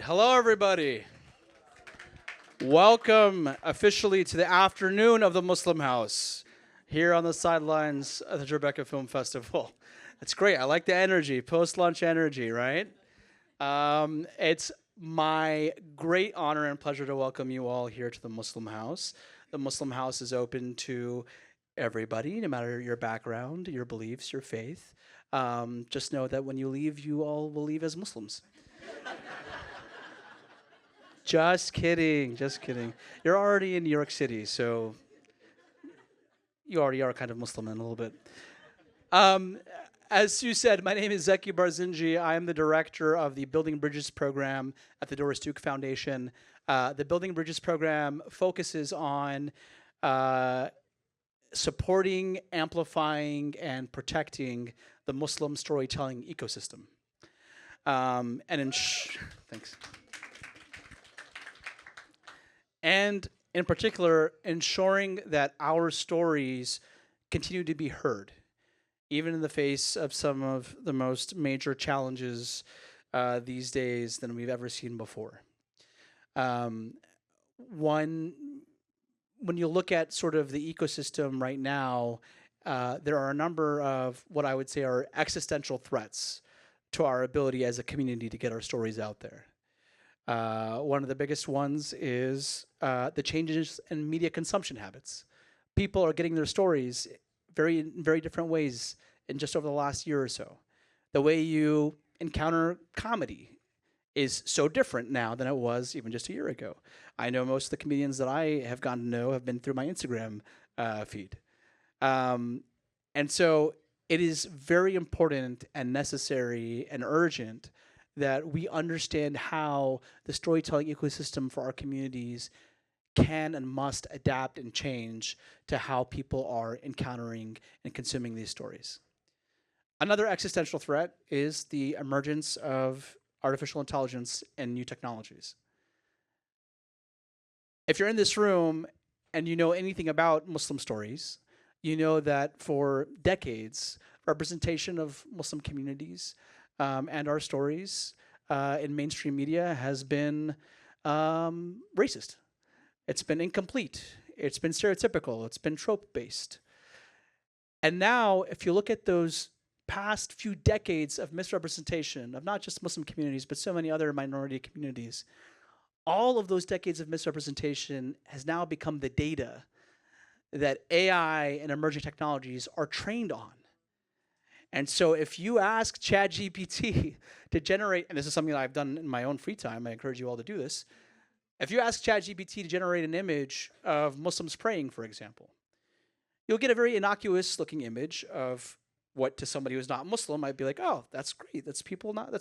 Hello, everybody. Welcome officially to the afternoon of the Muslim House here on the sidelines of the Tribeca Film Festival. It's great. I like the energy, post-lunch energy, right? It's my great honor and pleasure to welcome you all here to the Muslim House. The Muslim House is open to everybody, no matter your background, your beliefs, your faith. Just know that when you leave, you all will leave as Muslims. Just kidding, just kidding. You're already in New York City, so you already are kind of Muslim in a little bit. Um, as Sue said, my name is Zeki Barzinji. I am the director of the Building Bridges program at the Doris Duke Foundation. The Building Bridges program focuses on uh, supporting, amplifying, and protecting the Muslim storytelling ecosystem. Thanks. And in particular, ensuring that our stories continue to be heard, even in the face of some of the most major challenges these days than we've ever seen before. Um, one, when you look at sort of the ecosystem right now, there are a number of what I would say are existential threats to our ability as a community to get our stories out there. One of the biggest ones is the changes in media consumption habits. People are getting their stories in very different ways in just over the last year or so. The way you encounter comedy is so different now than it was even just a year ago. I know most of the comedians that I have gotten to know have been through my Instagram feed. And so it is very important and necessary and urgent that we understand how the storytelling ecosystem for our communities can and must adapt and change to how people are encountering and consuming these stories. Another existential threat is the emergence of artificial intelligence and new technologies. If you're in this room and you know anything about Muslim stories, you know that for decades, representation of Muslim communities and our stories in mainstream media has been racist. It's been incomplete. It's been stereotypical. It's been trope based. And now, if you look at those past few decades of misrepresentation of not just Muslim communities, but so many other minority communities, all of those decades of misrepresentation has now become the data that AI and emerging technologies are trained on. And so if you ask ChatGPT to generate, and this is something that I've done in my own free time, I encourage you all to do this. If you ask ChatGPT to generate an image of Muslims praying, for example, you'll get a very innocuous looking image of what to somebody who's not Muslim might be like, oh, that's great. That's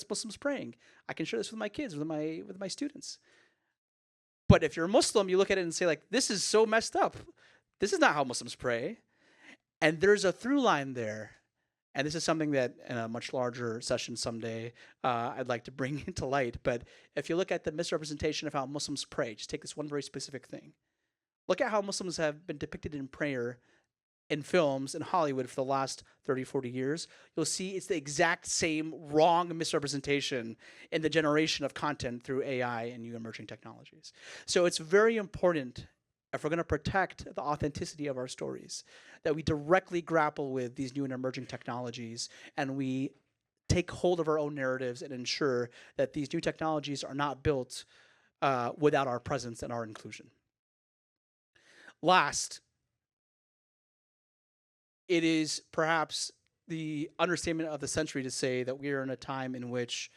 Muslims praying. I can share this with my kids, with my students. But if you're a Muslim, you look at it and say, like, this is so messed up. This is not how Muslims pray. And there's a through line there. And this is something that in a much larger session someday I'd like to bring into light. But if you look at the misrepresentation of how Muslims pray, just take this one very specific thing. Look at how Muslims have been depicted in prayer in films in Hollywood for the last 30, 40 years. You'll see it's the exact same wrong misrepresentation in the generation of content through AI and new emerging technologies. So it's very important, if we're going to protect the authenticity of our stories, that we directly grapple with these new and emerging technologies and we take hold of our own narratives and ensure that these new technologies are not built without our presence and our inclusion. Last, it is perhaps the understatement of the century to say that we are in a time in which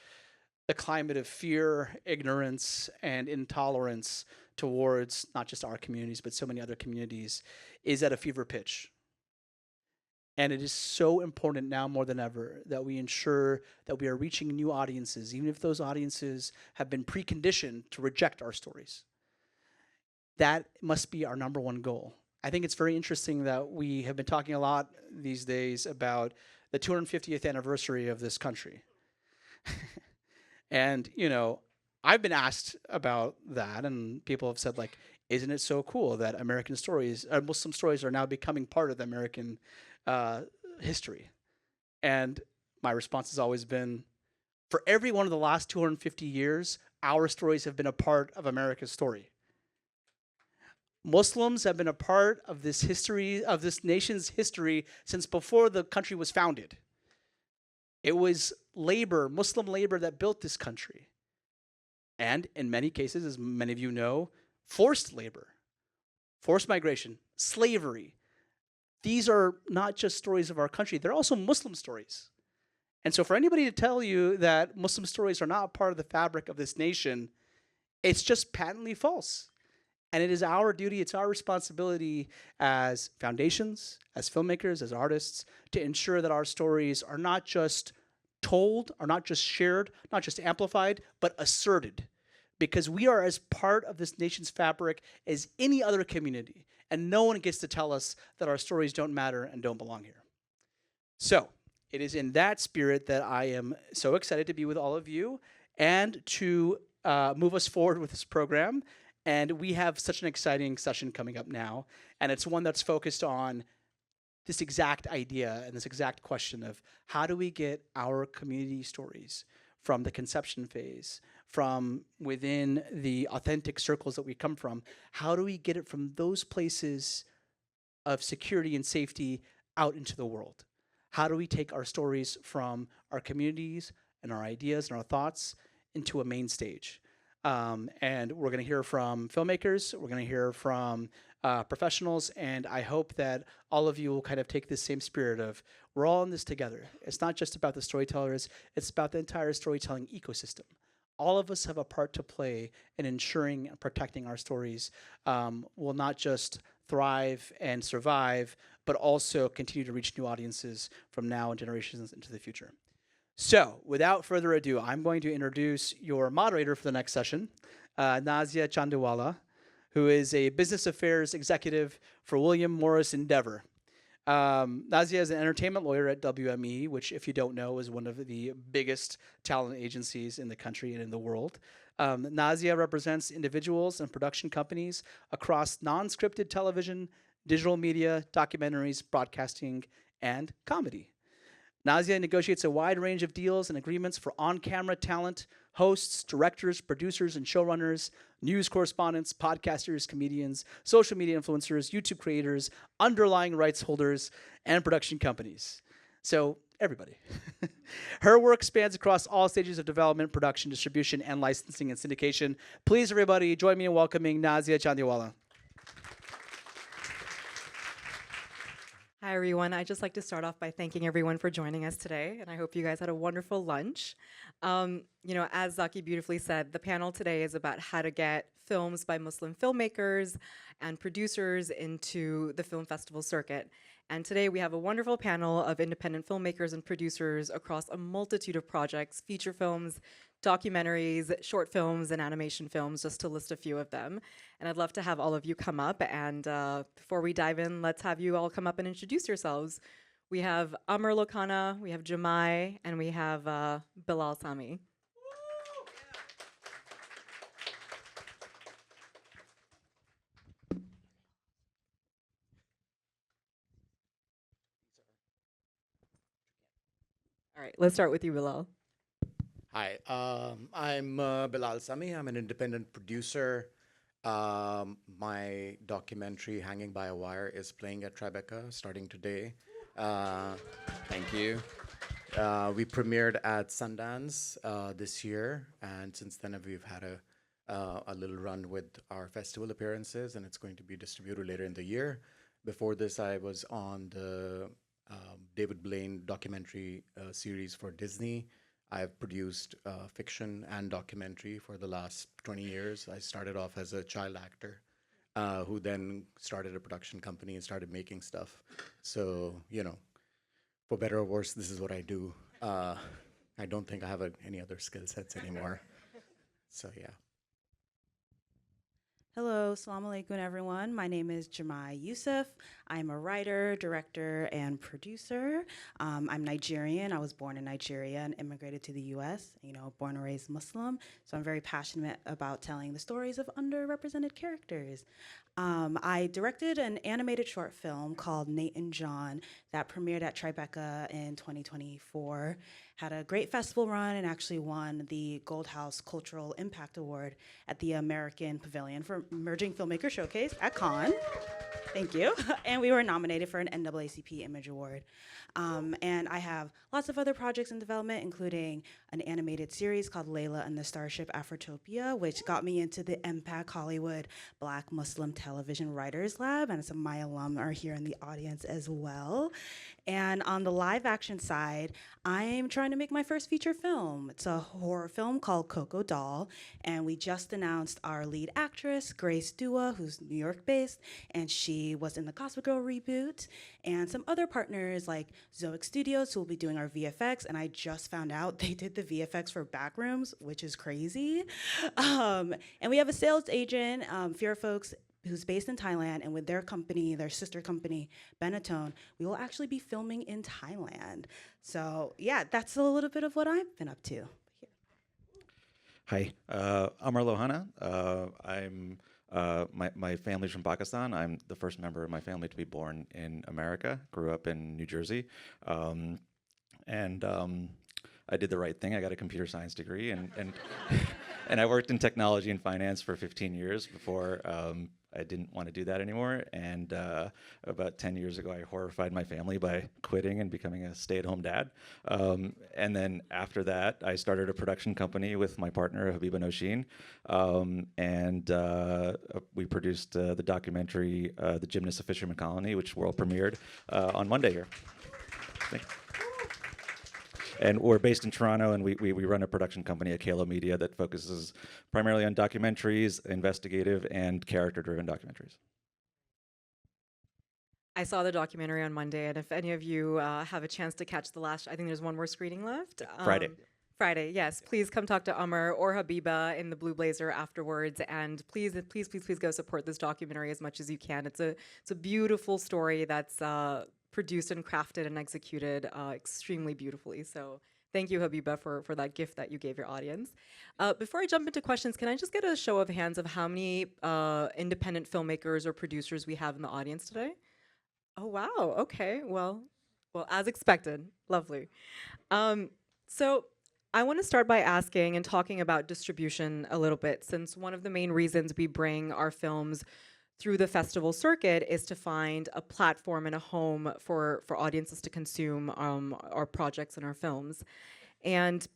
the climate of fear, ignorance, and intolerance towards not just our communities, but so many other communities is at a fever pitch. And it is so important now more than ever that we ensure that we are reaching new audiences, even if those audiences have been preconditioned to reject our stories. That must be our number one goal. I think it's very interesting that we have been talking a lot these days about the 250th anniversary of this country. And, I've been asked about that, and people have said, like, isn't it so cool that Muslim stories are now becoming part of the American history? And my response has always been, For every one of the last 250 years, our stories have been a part of America's story. Muslims have been a part of this history, of this nation's history, since before the country was founded. It was labor, Muslim labor, that built this country. And in many cases, as many of you know, forced labor, forced migration, slavery. These are not just stories of our country, they're also Muslim stories. And so for anybody to tell you that Muslim stories are not a part of the fabric of this nation, it's just patently false. And it is our duty, it's our responsibility as foundations, as filmmakers, as artists, to ensure that our stories are not just told, are not just shared, not just amplified, but asserted. Because we are as part of this nation's fabric as any other community. And no one gets to tell us that our stories don't matter and don't belong here. So, it is in that spirit that I am so excited to be with all of you and to move us forward with this program. And we have such an exciting session coming up now. And it's one that's focused on this exact idea and this exact question of how do we get our community stories from the conception phase, from within the authentic circles that we come from, how do we get it from those places of security and safety out into the world? How do we take our stories from our communities and our ideas and our thoughts into a main stage? And we're going to hear from filmmakers, we're going to hear from professionals, and I hope that all of you will kind of take this same spirit of we're all in this together. It's not just about the storytellers, it's about the entire storytelling ecosystem. All of us have a part to play in ensuring and protecting our stories will not just thrive and survive, but also continue to reach new audiences from now and generations into the future. So, without further ado, I'm going to introduce your moderator for the next session, Nazia Chandiwala, who is a business affairs executive for William Morris Endeavor. Nazia is an entertainment lawyer at WME, which, if you don't know, is one of the biggest talent agencies in the country and in the world. Nazia represents individuals and production companies across non-scripted television, digital media, documentaries, broadcasting, and comedy. Nazia negotiates a wide range of deals and agreements for on-camera talent, hosts, directors, producers, and showrunners, news correspondents, podcasters, comedians, social media influencers, YouTube creators, underlying rights holders, and production companies. So, everybody. Her work spans across all stages of development, production, distribution, and licensing and syndication. Please, everybody, join me in welcoming Nazia Chandiwala. Hi, everyone. I'd just like to start off by thanking everyone for joining us today, and I hope you guys had a wonderful lunch. As Zaki beautifully said, the panel today is about how to get films by Muslim filmmakers and producers into the film festival circuit. And today we have a wonderful panel of independent filmmakers and producers across a multitude of projects, feature films, documentaries, short films, and animation films, just to list a few of them. And I'd love to have all of you come up. And before we dive in, let's have you all come up and introduce yourselves. We have Amr Lokana, we have Jamai, and we have Bilal Sami. All right, let's start with you, Bilal. Hi, I'm Bilal Sami. I'm an independent producer. My documentary, Hanging by a Wire, is playing at Tribeca starting today. Thank you. We premiered at Sundance this year, and since then we've had a little run with our festival appearances, and it's going to be distributed later in the year. Before this, I was on the David Blaine documentary series for Disney. I've produced fiction and documentary for the last 20 years. I started off as a child actor who then started a production company and started making stuff. So, for better or worse, this is what I do. I don't think I have any other skill sets anymore. So, yeah. Hello, Assalamu alaikum, everyone. My name is Jamai Yusuf. I'm a writer, director, and producer. I'm Nigerian. I was born in Nigeria and immigrated to the US, born and raised Muslim. So I'm very passionate about telling the stories of underrepresented characters. I directed an animated short film called Nate and John that premiered at Tribeca in 2024. Had a great festival run and actually won the Gold House Cultural Impact Award at the American Pavilion for Emerging Filmmaker Showcase at Cannes. Thank you. And we were nominated for an NAACP Image Award. And I have lots of other projects in development, including an animated series called Layla and the Starship Afrotopia, which got me into the MPAC Hollywood Black Muslim Television Writers Lab, and some of my alum are here in the audience as well. And on the live action side, I'm trying to make my first feature film. It's a horror film called Coco Doll, and we just announced our lead actress, Grace Dua, who's New York based, and she was in the Gossip Girl reboot, and some other partners like Zoic Studios, who will be doing our VFX, and I just found out they did the VFX for Backrooms, which is crazy. And we have a sales agent, Fear Folks, who's based in Thailand, and with their company, their sister company, Benetone, we will actually be filming in Thailand. So yeah, that's a little bit of what I've been up to. Hi, Amar Lohana. My family's from Pakistan. I'm the first member of my family to be born in America. Grew up in New Jersey, and I did the right thing. I got a computer science degree, and and I worked in technology and finance for 15 years before I didn't want to do that anymore. And about 10 years ago, I horrified my family by quitting and becoming a stay-at-home dad. And then after that, I started a production company with my partner, Habiba Noshin. And we produced the documentary, The Gymnast of Fisherman Colony, which world premiered on Monday here. Thanks. And we're based in Toronto, and we run a production company at Kalo Media that focuses primarily on documentaries, investigative, and character-driven documentaries. I saw the documentary on Monday, and if any of you have a chance to catch the last, I think there's one more screening left. Friday. Friday, yes. Please come talk to Amr or Habiba in the Blue Blazer afterwards, and please go support this documentary as much as you can. It's a beautiful story that's produced and crafted and executed extremely beautifully. So thank you, Habiba, for that gift that you gave your audience. Before I jump into questions, can I just get a show of hands of how many independent filmmakers or producers we have in the audience today? Oh, wow. Okay. Well, as expected. Lovely. So I want to start by asking and talking about distribution a little bit, since one of the main reasons we bring our films through the festival circuit is to find a platform and a home for audiences to consume our projects and our films. And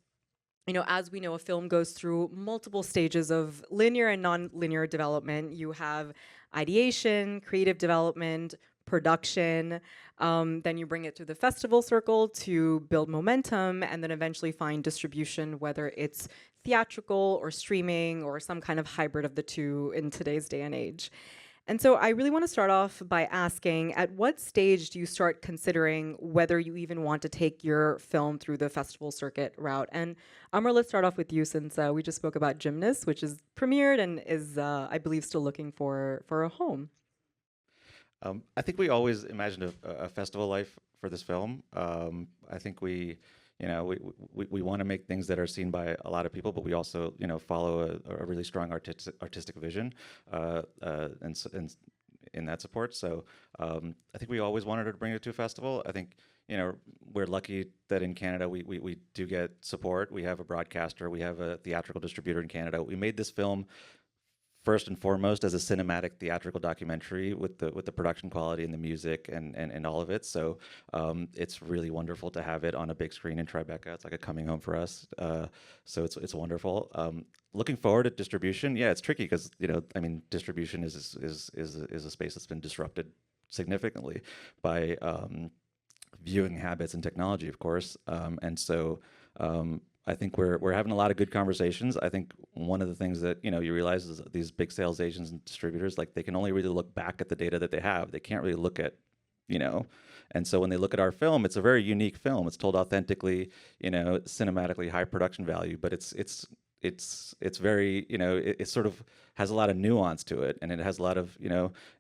as we know, a film goes through multiple stages of linear and non-linear development. You have ideation, creative development, production, then you bring it through the festival circle to build momentum, and then eventually find distribution, whether it's theatrical or streaming or some kind of hybrid of the two in today's day and age. And so I really want to start off by asking, at what stage do you start considering whether you even want to take your film through the festival circuit route? And Amr, let's start off with you, since we just spoke about Gymnast, which is premiered and is, I believe, still looking for a home. I think we always imagined a festival life for this film. I think we want to make things that are seen by a lot of people, but we also, follow a really strong artistic vision and in that support. So I think we always wanted to bring it to a festival. I think, we're lucky that in Canada we do get support. We have a broadcaster, we have a theatrical distributor in Canada. We made this film first and foremost as a cinematic theatrical documentary with the production quality and the music and all of it. So it's really wonderful to have it on a big screen in Tribeca. It's like a coming home for us. So it's wonderful. Looking forward to distribution, yeah, it's tricky because distribution is a space that's been disrupted significantly by viewing habits and technology, of course, and so. I think we're having a lot of good conversations. I think one of the things that you realize is that these big sales agents and distributors, like, they can only really look back at the data that they have. They can't really look at, and so when they look at our film, it's a very unique film. It's told authentically, cinematically, high production value, but it's it's very, it sort of has a lot of nuance to it, and it has a lot of,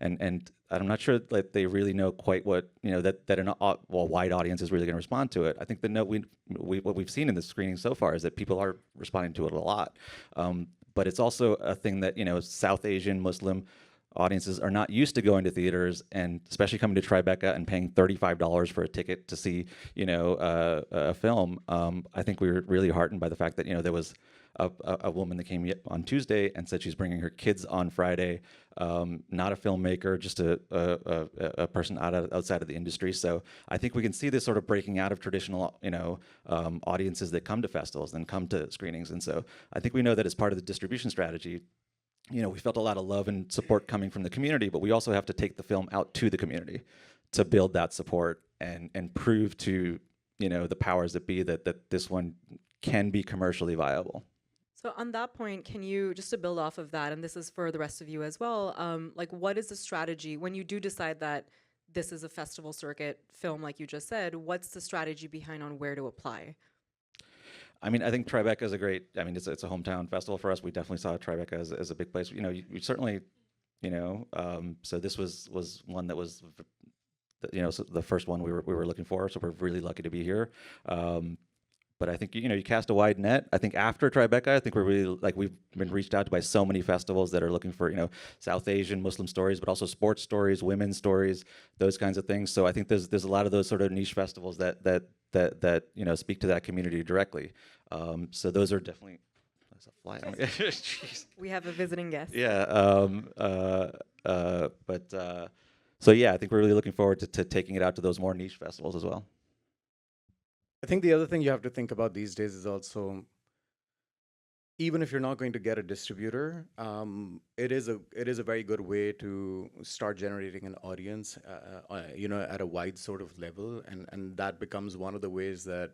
and I'm not sure that they really know quite what, that an wide audience is really going to respond to it. I think the note what we've seen in the screening so far is that people are responding to it a lot, but it's also a thing that, South Asian Muslim audiences are not used to going to theaters, and especially coming to Tribeca and paying $35 for a ticket to see, a film. I think we were really heartened by the fact that, there was a woman that came on Tuesday and said she's bringing her kids on Friday. Not a filmmaker, just a person outside of the industry. So I think we can see this sort of breaking out of traditional, audiences that come to festivals and come to screenings. And so I think we know that as part of the distribution strategy, we felt a lot of love and support coming from the community, but we also have to take the film out to the community to build that support and prove to, the powers that be that this one can be commercially viable. So on that point, can you, just to build off of that, and this is for the rest of you as well, like what is the strategy when you do decide that this is a festival circuit film, like you just said, what's the strategy behind on where to apply? I mean, I think Tribeca is it's a hometown festival for us. We definitely saw Tribeca as a big place. You certainly, so this was one that was, so the first one we were looking for. So we're really lucky to be here. But I think, you cast a wide net. I think after Tribeca, I think we're really, we've been reached out to by so many festivals that are looking for, South Asian Muslim stories, but also sports stories, women's stories, those kinds of things. So I think there's a lot of those sort of niche festivals that speak to that community directly. So those are definitely. There's a fly on me. Jeez. We have a visiting guest. Yeah. So yeah, I think we're really looking forward to taking it out to those more niche festivals as well. I think the other thing you have to think about these days is also, even if you're not going to get a distributor, it is a very good way to start generating an audience, at a wide sort of level, and that becomes one of the ways that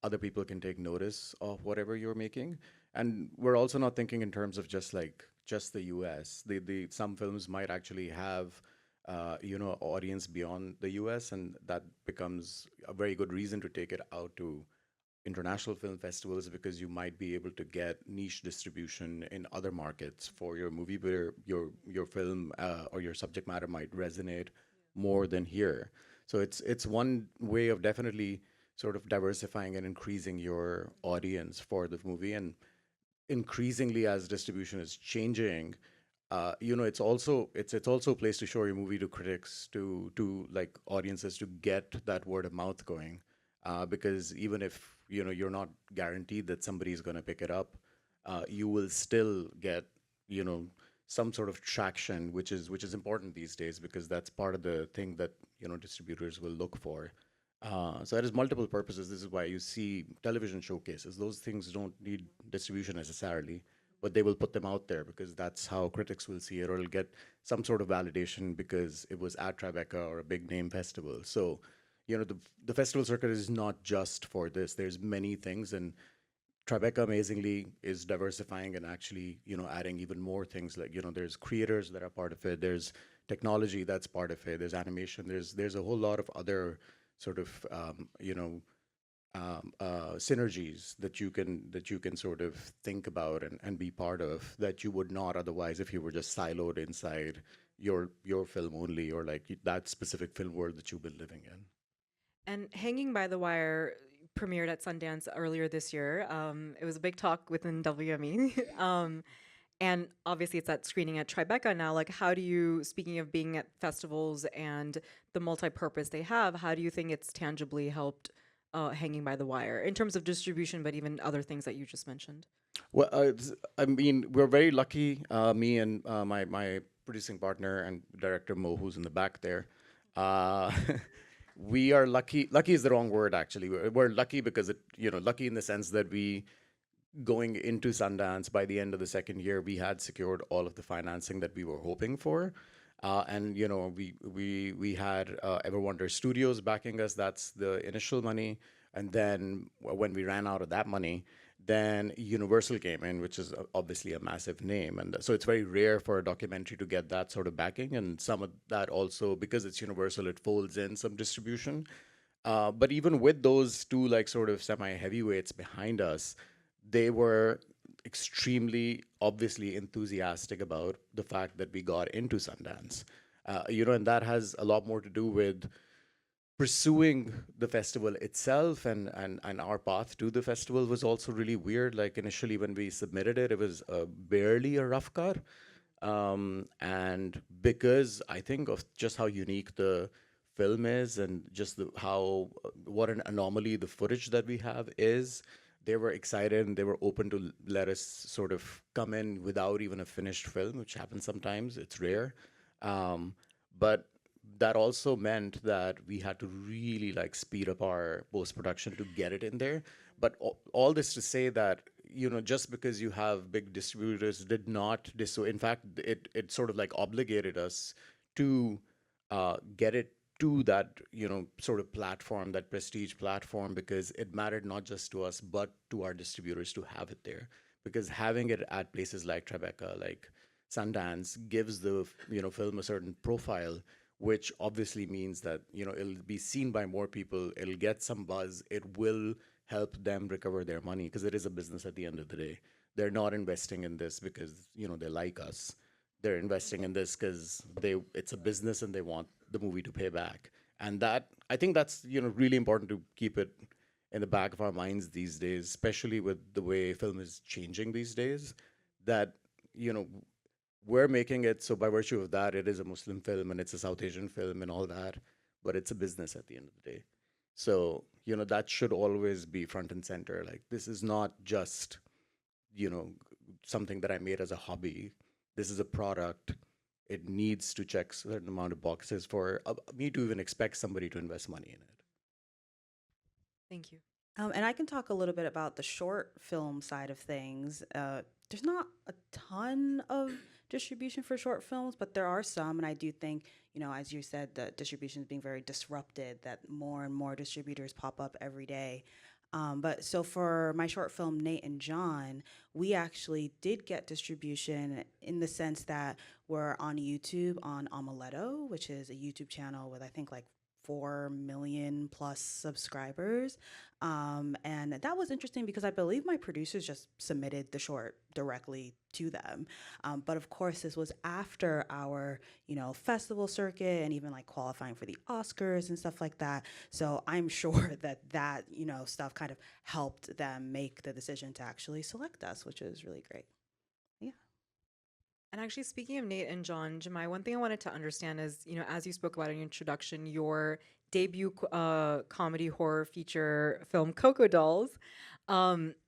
other people can take notice of whatever you're making. And we're also not thinking in terms of just the U.S. The some films might actually have audience beyond the US, and that becomes a very good reason to take it out to international film festivals, because you might be able to get niche distribution in other markets for your movie where your film or your subject matter might resonate more than here. So it's one way of definitely sort of diversifying and increasing your audience for the movie. And increasingly, as distribution is changing, it's also a place to show your movie to critics, to like audiences, to get that word of mouth going, because even if you're not guaranteed that somebody's going to pick it up, you will still get some sort of traction, which is important these days, because that's part of the thing that distributors will look for. So that has multiple purposes. This is why you see television showcases. Those things don't need distribution necessarily, but they will put them out there because that's how critics will see it, or it'll get some sort of validation because it was at Tribeca or a big name festival. So, the festival circuit is not just for this. There's many things, and Tribeca amazingly is diversifying and actually, adding even more things. Like, there's creators that are part of it. There's technology that's part of it. There's animation. There's a whole lot of other sort of, synergies that you can sort of think about and be part of, that you would not otherwise if you were just siloed inside your film only, or like that specific film world that you've been living in. And Hanging by the Wire premiered at Sundance earlier this year. It was a big talk within WME. And obviously it's at screening at Tribeca now. Like, how do you, speaking of being at festivals and the multi-purpose they have, how do you think it's tangibly helped Hanging by the Wire in terms of distribution, but even other things that you just mentioned? Well, I mean, we're very lucky, me and my producing partner and director Mo, who's in the back there. We are lucky. Lucky is the wrong word, actually. We're lucky because lucky in the sense that going into Sundance, by the end of the second year, we had secured all of the financing that we were hoping for. And we had Everwonder Studios backing us. That's the initial money. And then when we ran out of that money, then Universal came in, which is obviously a massive name. And so it's very rare for a documentary to get that sort of backing. And some of that also, because it's Universal, it folds in some distribution. But even with those two, like, sort of semi-heavyweights behind us, they were extremely, obviously enthusiastic about the fact that we got into Sundance. And that has a lot more to do with pursuing the festival itself, and our path to the festival was also really weird. Like initially when we submitted it, it was barely a rough cut. And because I think of just how unique the film is and just how what an anomaly the footage that we have is, they were excited and they were open to let us sort of come in without even a finished film, which happens sometimes. It's rare. But that also meant that we had to really like speed up our post production to get it in there. But all this to say that, just because you have big distributors did not so in fact it sort of like obligated us to get it to that sort of platform, that prestige platform, because it mattered not just to us but to our distributors to have it there, because having it at places like Tribeca, like Sundance, gives the film a certain profile, which obviously means that it'll be seen by more people, it'll get some buzz, it will help them recover their money, because it is a business at the end of the day. They're not investing in this because they like us. They're investing in this because it's a business and they want the movie to pay back. And that, I think that's really important to keep it in the back of our minds these days, especially with the way film is changing these days. That you know we're making it, so by virtue of that, it is a Muslim film and it's a South Asian film and all that, but it's a business at the end of the day. So, that should always be front and center. Like, this is not just, you know, something that I made as a hobby. This is a product. It needs to check a certain amount of boxes for me to even expect somebody to invest money in it. Thank you. And I can talk a little bit about the short film side of things. There's not a ton of distribution for short films, but there are some. And I do think, as you said, the distribution is being very disrupted, that more and more distributors pop up every day. But so for my short film, Nate and John, we actually did get distribution in the sense that we're on YouTube on Amuleto, which is a YouTube channel with, I think, like 4 million plus subscribers. And that was interesting because I believe my producers just submitted the short directly to them. But of course, this was after our, festival circuit and even like qualifying for the Oscars and stuff like that. So I'm sure that stuff kind of helped them make the decision to actually select us, which is really great. Yeah. And actually, speaking of Nate and John, Jemai, one thing I wanted to understand is, as you spoke about in your introduction, your debut comedy horror feature film, Coco Dolls,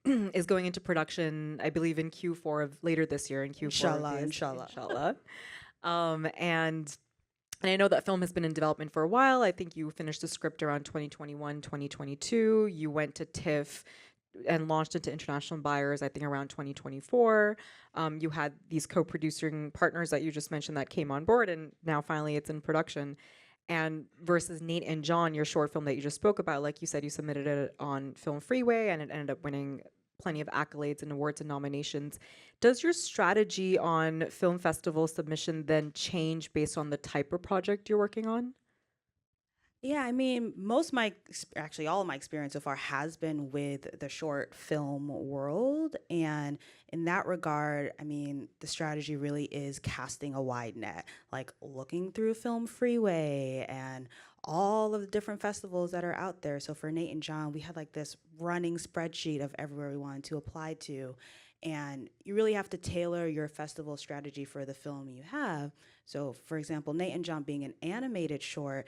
is going into production, I believe, in Q4 of later this year, in Q4 Inshallah, of this, inshallah. inshallah. And I know that film has been in development for a while. I think you finished the script around 2021, 2022. You went to TIFF and launched into international buyers, I think, around 2024. You had these co-producing partners that you just mentioned that came on board, and now finally it's in production. And versus Nate and John, your short film that you just spoke about, like you said, you submitted it on Film Freeway, and it ended up winning plenty of accolades and awards and nominations. Does your strategy on film festival submission then change based on the type of project you're working on? Yeah, I mean, actually, all of my experience so far has been with the short film world. And in that regard, I mean, the strategy really is casting a wide net, like looking through Film Freeway and all of the different festivals that are out there. So for Nate and John, we had like this running spreadsheet of everywhere we wanted to apply to. And you really have to tailor your festival strategy for the film you have. So, for example, Nate and John being an animated short,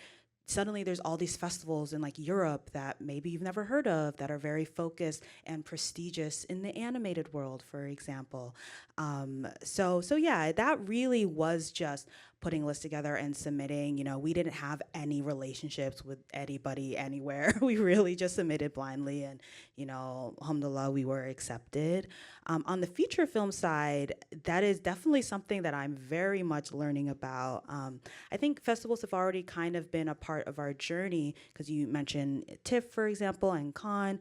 suddenly there's all these festivals in like Europe that maybe you've never heard of that are very focused and prestigious in the animated world, for example. So yeah, that really was just putting a list together and submitting. We didn't have any relationships with anybody anywhere. We really just submitted blindly, and alhamdulillah, we were accepted. On the feature film side, that is definitely something that I'm very much learning about. I think festivals have already kind of been a part of our journey, because you mentioned TIFF, for example, and Cannes.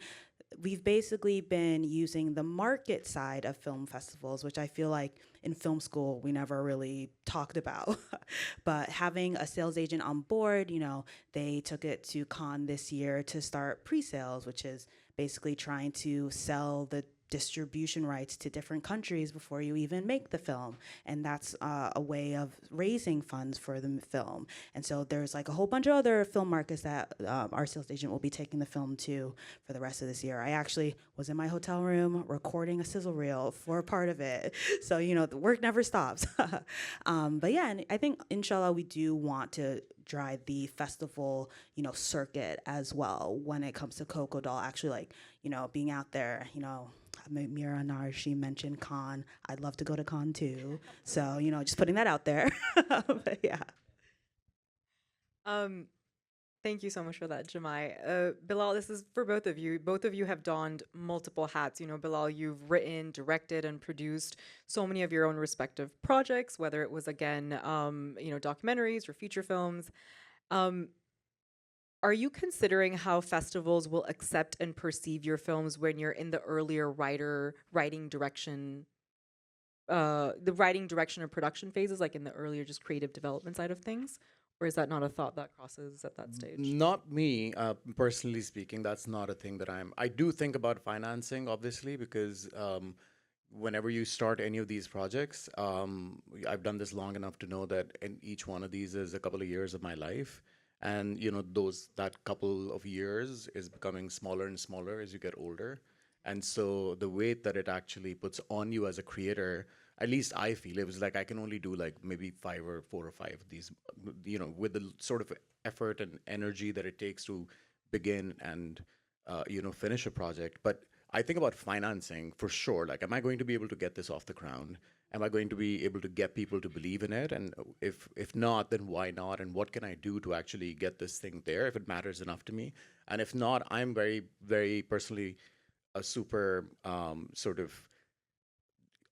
We've basically been using the market side of film festivals, which I feel like in film school we never really talked about. But having a sales agent on board, they took it to Cannes this year to start pre-sales, which is basically trying to sell the distribution rights to different countries before you even make the film, and that's a way of raising funds for the film. And so there's like a whole bunch of other film markets that our sales agent will be taking the film to for the rest of this year. I actually was in my hotel room recording a sizzle reel for a part of it, so the work never stops. But yeah, and I think inshallah we do want to drive the festival, circuit as well when it comes to Coco Doll. Actually, like, being out there, Mira Narshi mentioned Cannes. I'd love to go to Cannes too. So, just putting that out there. But yeah. Thank you so much for that, Jamai. Bilal, this is for both of you. Both of you have donned multiple hats. Bilal, you've written, directed, and produced so many of your own respective projects, whether it was, again, documentaries or feature films. Are you considering how festivals will accept and perceive your films when you're in the earlier writing direction or production phases, like in the earlier just creative development side of things? Or is that not a thought that crosses at that stage? Not me, personally speaking. That's not a thing that I do think about financing, obviously, because whenever you start any of these projects, I've done this long enough to know that in each one of these is a couple of years of my life. And that couple of years is becoming smaller and smaller as you get older. And so the weight that it actually puts on you as a creator, at least I feel, it was like I can only do like maybe 4 or 5 of these, with the sort of effort and energy that it takes to begin and finish a project. But I think about financing for sure. Like, am I going to be able to get this off the ground? Am I going to be able to get people to believe in it? And if not, then why not? And what can I do to actually get this thing there if it matters enough to me? And if not, I'm very, very personally a super sort of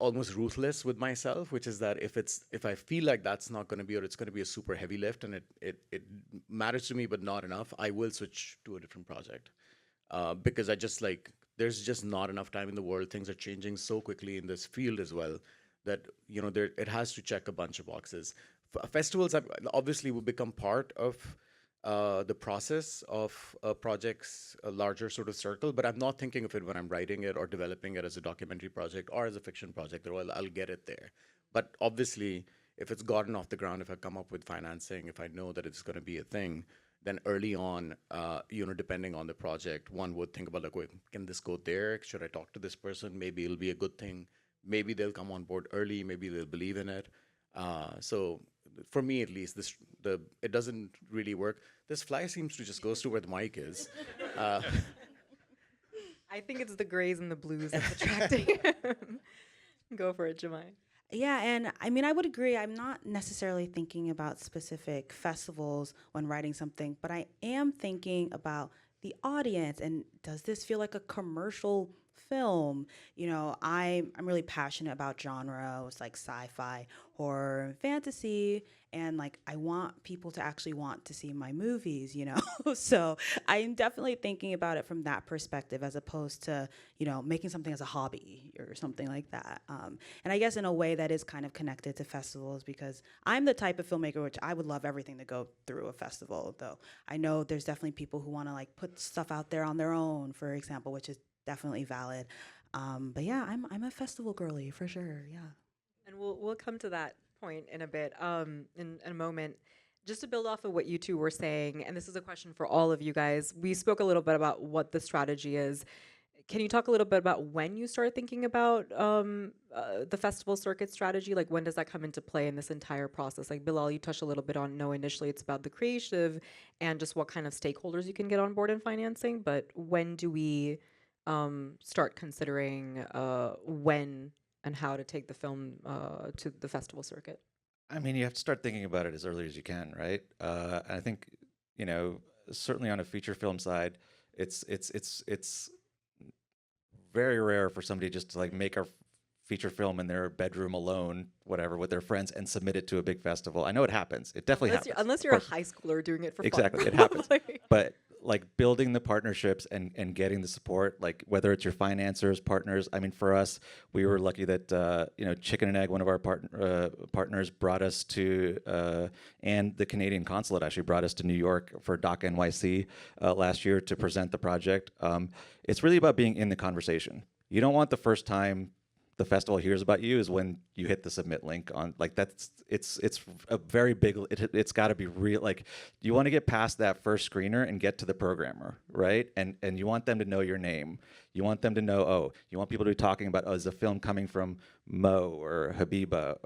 almost ruthless with myself, which is that if I feel like that's not going to be, or it's going to be a super heavy lift and it matters to me but not enough, I will switch to a different project because I just like, there's just not enough time in the world. Things are changing so quickly in this field as well that it has to check a bunch of boxes. Festivals obviously will become part of the process of a project's a larger sort of circle, but I'm not thinking of it when I'm writing it or developing it as a documentary project or as a fiction project, or I'll get it there. But obviously, if it's gotten off the ground, if I come up with financing, if I know that it's going to be a thing, then early on, depending on the project, one would think about like, wait, can this go there? Should I talk to this person? Maybe it'll be a good thing. Maybe they'll come on board early. Maybe they'll believe in it. So for me, at least, it doesn't really work. This fly seems to just goes to where the mic is. I think it's the grays and the blues that's attracting him. Go for it, Jamai. Yeah, and I mean, I would agree. I'm not necessarily thinking about specific festivals when writing something, but I am thinking about the audience and does this feel like a commercial film? I'm really passionate about genres like sci-fi, horror, and fantasy, and like I want people to actually want to see my movies, So I'm definitely thinking about it from that perspective as opposed to, making something as a hobby or something like that. And I guess in a way that is kind of connected to festivals because I'm the type of filmmaker which I would love everything to go through a festival, though I know there's definitely people who want to like put stuff out there on their own, for example, which is definitely valid. But yeah, I'm a festival girly for sure. Yeah. And we'll come to that point in a bit, in a moment. Just to build off of what you two were saying, and this is a question for all of you guys. We spoke a little bit about what the strategy is. Can you talk a little bit about when you start thinking about the festival circuit strategy? Like, when does that come into play in this entire process? Like, Bilal, you touched a little bit on, no, initially it's about the creative and just what kind of stakeholders you can get on board in financing. But when do we start considering when and how to take the film to the festival circuit? I mean, you have to start thinking about it as early as you can, right? And I think, certainly on a feature film side, it's very rare for somebody just to like make a feature film in their bedroom alone, whatever, with their friends and submit it to a big festival. I know it happens. It definitely happens. Unless you're a high schooler doing it for exactly, fun. it happens. But like building the partnerships and getting the support, like whether it's your financiers, partners. I mean, for us, we were lucky that Chicken and Egg, one of our partners, brought us to, and the Canadian consulate actually brought us to New York for Doc NYC last year to present the project. It's really about being in the conversation. You don't want the first time the festival hears about you is when you hit the submit link on, like, that's it's a very big, it's got to be real. Like, you want to get past that first screener and get to the programmer, right? And you want them to know your name. You want them to know, oh, you want people to be talking about, oh, is the film coming from Mo or Habiba,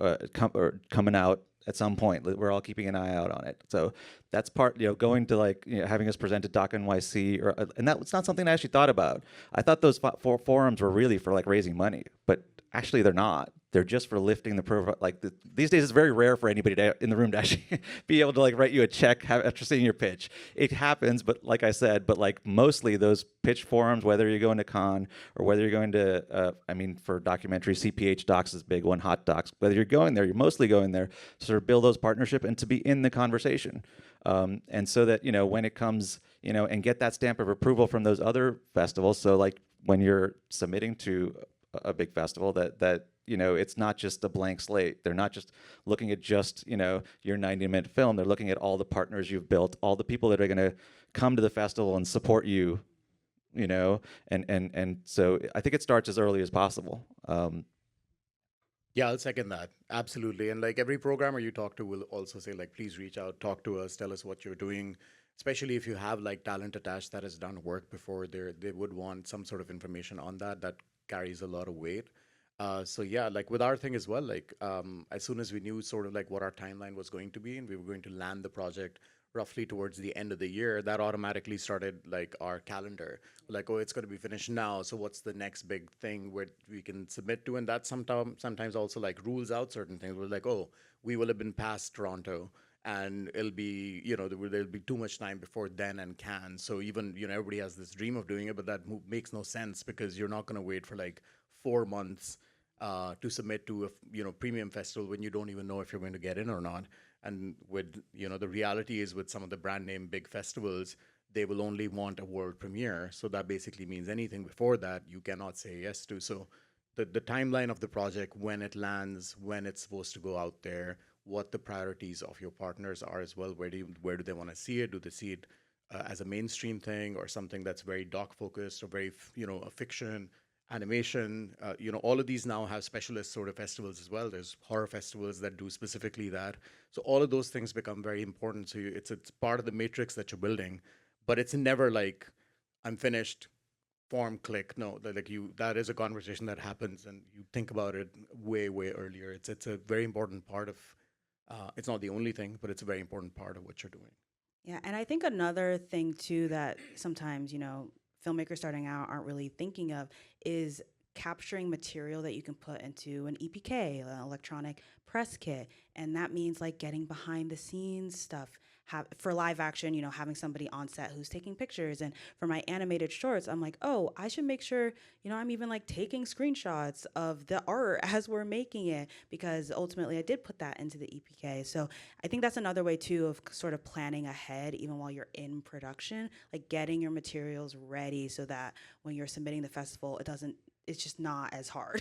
or coming out at some point? We're all keeping an eye out on it. So that's part, going to, like, having us present at Doc NYC, or and that's not something I actually thought about. I thought those forums were really for, like, raising money, but actually they're not. They're just for lifting the profile. Like, these days, it's very rare for anybody in the room to actually be able to, like, write you a check after seeing your pitch. It happens, but like I said, like, mostly those pitch forums, whether you're going to con or whether you're going to, I mean, for documentary, CPH Docs is big one, Hot Docs. Whether you're going there, you're mostly going there to sort of build those partnership and to be in the conversation. And so that, when it comes, and get that stamp of approval from those other festivals. So, like, when you're submitting to a big festival, that it's not just a blank slate. They're not just looking at just your 90-minute film. They're looking at all the partners you've built, all the people that are going to come to the festival and support you, and so I think it starts as early as possible. Yeah, I'll second that. Absolutely. And like every programmer you talk to will also say, like, please reach out, talk to us, tell us what you're doing. Especially if you have like talent attached that has done work before, they would want some sort of information on that. That carries a lot of weight. So yeah, like with our thing as well, like as soon as we knew sort of like what our timeline was going to be and we were going to land the project roughly towards the end of the year, that automatically started like our calendar. Like, oh, it's going to be finished now. So what's the next big thing where we can submit to? And that sometimes also like rules out certain things. We're like, oh, we will have been past Toronto and it'll be, there'll be too much time before then and can. So even, everybody has this dream of doing it, but that makes no sense because you're not going to wait for like 4 months to submit to a premium festival when you don't even know if you're going to get in or not. And with the reality is with some of the brand name big festivals, they will only want a world premiere. So that basically means anything before that you cannot say yes to. So the timeline of the project, when it lands, when it's supposed to go out there, what the priorities of your partners are as well. Where do they want to see it? Do they see it as a mainstream thing or something that's very doc focused or very a fiction, animation? All of these now have specialist sort of festivals as well. There's horror festivals that do specifically that. So all of those things become very important. So it's part of the matrix that you're building, but it's never like I'm finished. Form click. No, that is a conversation that happens, and you think about it way earlier. It's a very important part of. It's not the only thing, but it's a very important part of what you're doing. Yeah, and I think another thing too that sometimes, filmmakers starting out aren't really thinking of is capturing material that you can put into an EPK, an electronic press kit. And that means like getting behind the scenes stuff. For live action, having somebody on set who's taking pictures. And for my animated shorts, I'm like, oh, I should make sure, I'm even like taking screenshots of the art as we're making it, because ultimately I did put that into the EPK. So I think that's another way too of sort of planning ahead, even while you're in production, like getting your materials ready so that when you're submitting the festival, it's just not as hard.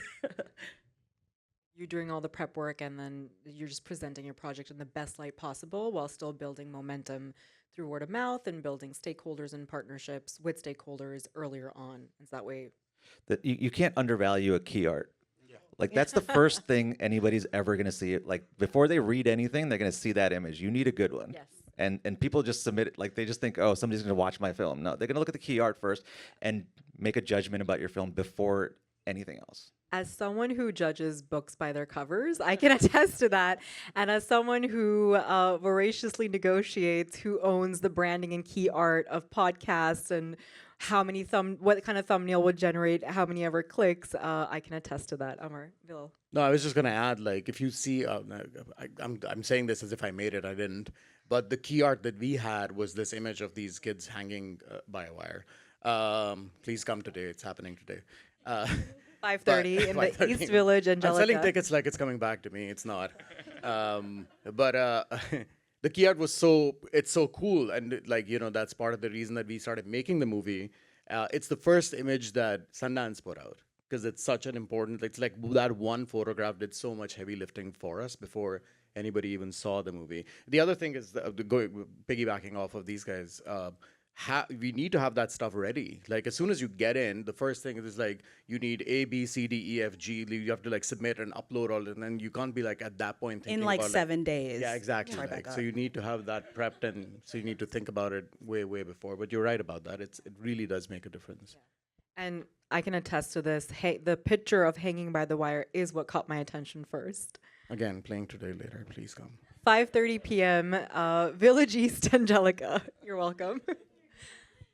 You're doing all the prep work and then you're just presenting your project in the best light possible while still building momentum through word of mouth and building stakeholders and partnerships with stakeholders earlier on. Is that way? That you can't undervalue a key art. Like, that's the first thing anybody's ever going to see. Like, before they read anything, they're going to see that image. You need a good one. Yes. And people just submit it, like, they just think, oh, somebody's going to watch my film. No, they're going to look at the key art first and make a judgment about your film before anything else. As someone who judges books by their covers, I can attest to that. And as someone who voraciously negotiates who owns the branding and key art of podcasts and what kind of thumbnail would generate how many ever clicks, I can attest to that. Amar, Bill. No, I was just gonna add, like, if you see, I'm saying this as if I made it. I didn't. But the key art that we had was this image of these kids hanging by a wire. Please come today. It's happening today. 5:30 in the 5:30. East Village, Angelica. I'm selling tickets like it's coming back to me. It's not. But the key art was it's so cool, and like that's part of the reason that we started making the movie. It's the first image that Sundance put out because it's such an important. It's like that one photograph did so much heavy lifting for us before anybody even saw the movie. The other thing is piggybacking off of these guys. we need to have that stuff ready. Like as soon as you get in, the first thing is like you need A, B, C, D, E, F, G. You have to like submit and upload all, and then you can't be like at that point thinking In like about 7 days. yeah, exactly. Like so, Tribeca. you need to have that prepped, and so you need to think about it way, way before. But you're right about that. It really does make a difference. And I can attest to this. Hey, the picture of Hanging by the Wire is what caught my attention first. Again, playing today later. Please come. 5:30 p.m. Village East, Angelica. You're welcome.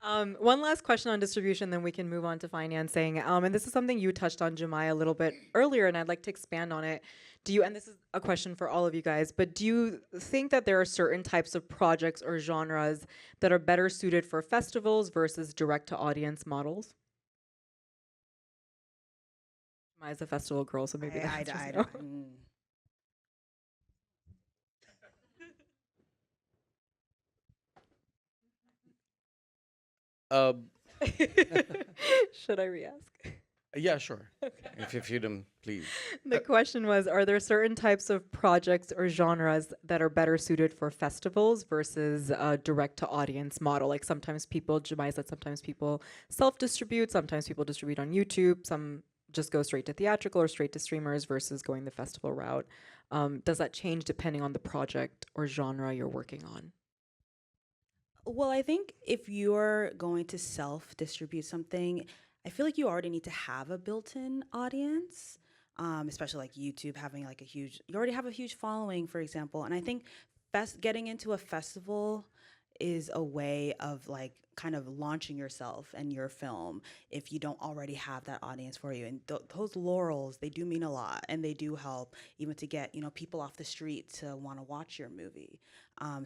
One last question on distribution, then we can move on to financing. And this is something you touched on, Jemai, a little bit earlier, and I'd like to expand on it. Do you, and this is a question for all of you guys, but do you think that there are certain types of projects or genres that are better suited for festivals versus direct to audience models? Jemai is a festival girl, so maybe the answer is no. Uh, Should I re-ask? yeah, sure. If you don't, please. The question was, are there certain types of projects or genres that are better suited for festivals versus a direct to audience model? Like sometimes people, Jemai said sometimes people self-distribute, sometimes people distribute on YouTube, some just go straight to theatrical or straight to streamers versus going the festival route. Does that change depending on the project or genre you're working on? Well, I think if you're going to self distribute something, I feel like you already need to have a built in audience, especially like YouTube having like a huge, you already have a huge following, for example. And I think getting into a festival is a way of like kind of launching yourself and your film if you don't already have that audience for you. And those laurels, they do mean a lot, and they do help even to get, people off the street to want to watch your movie.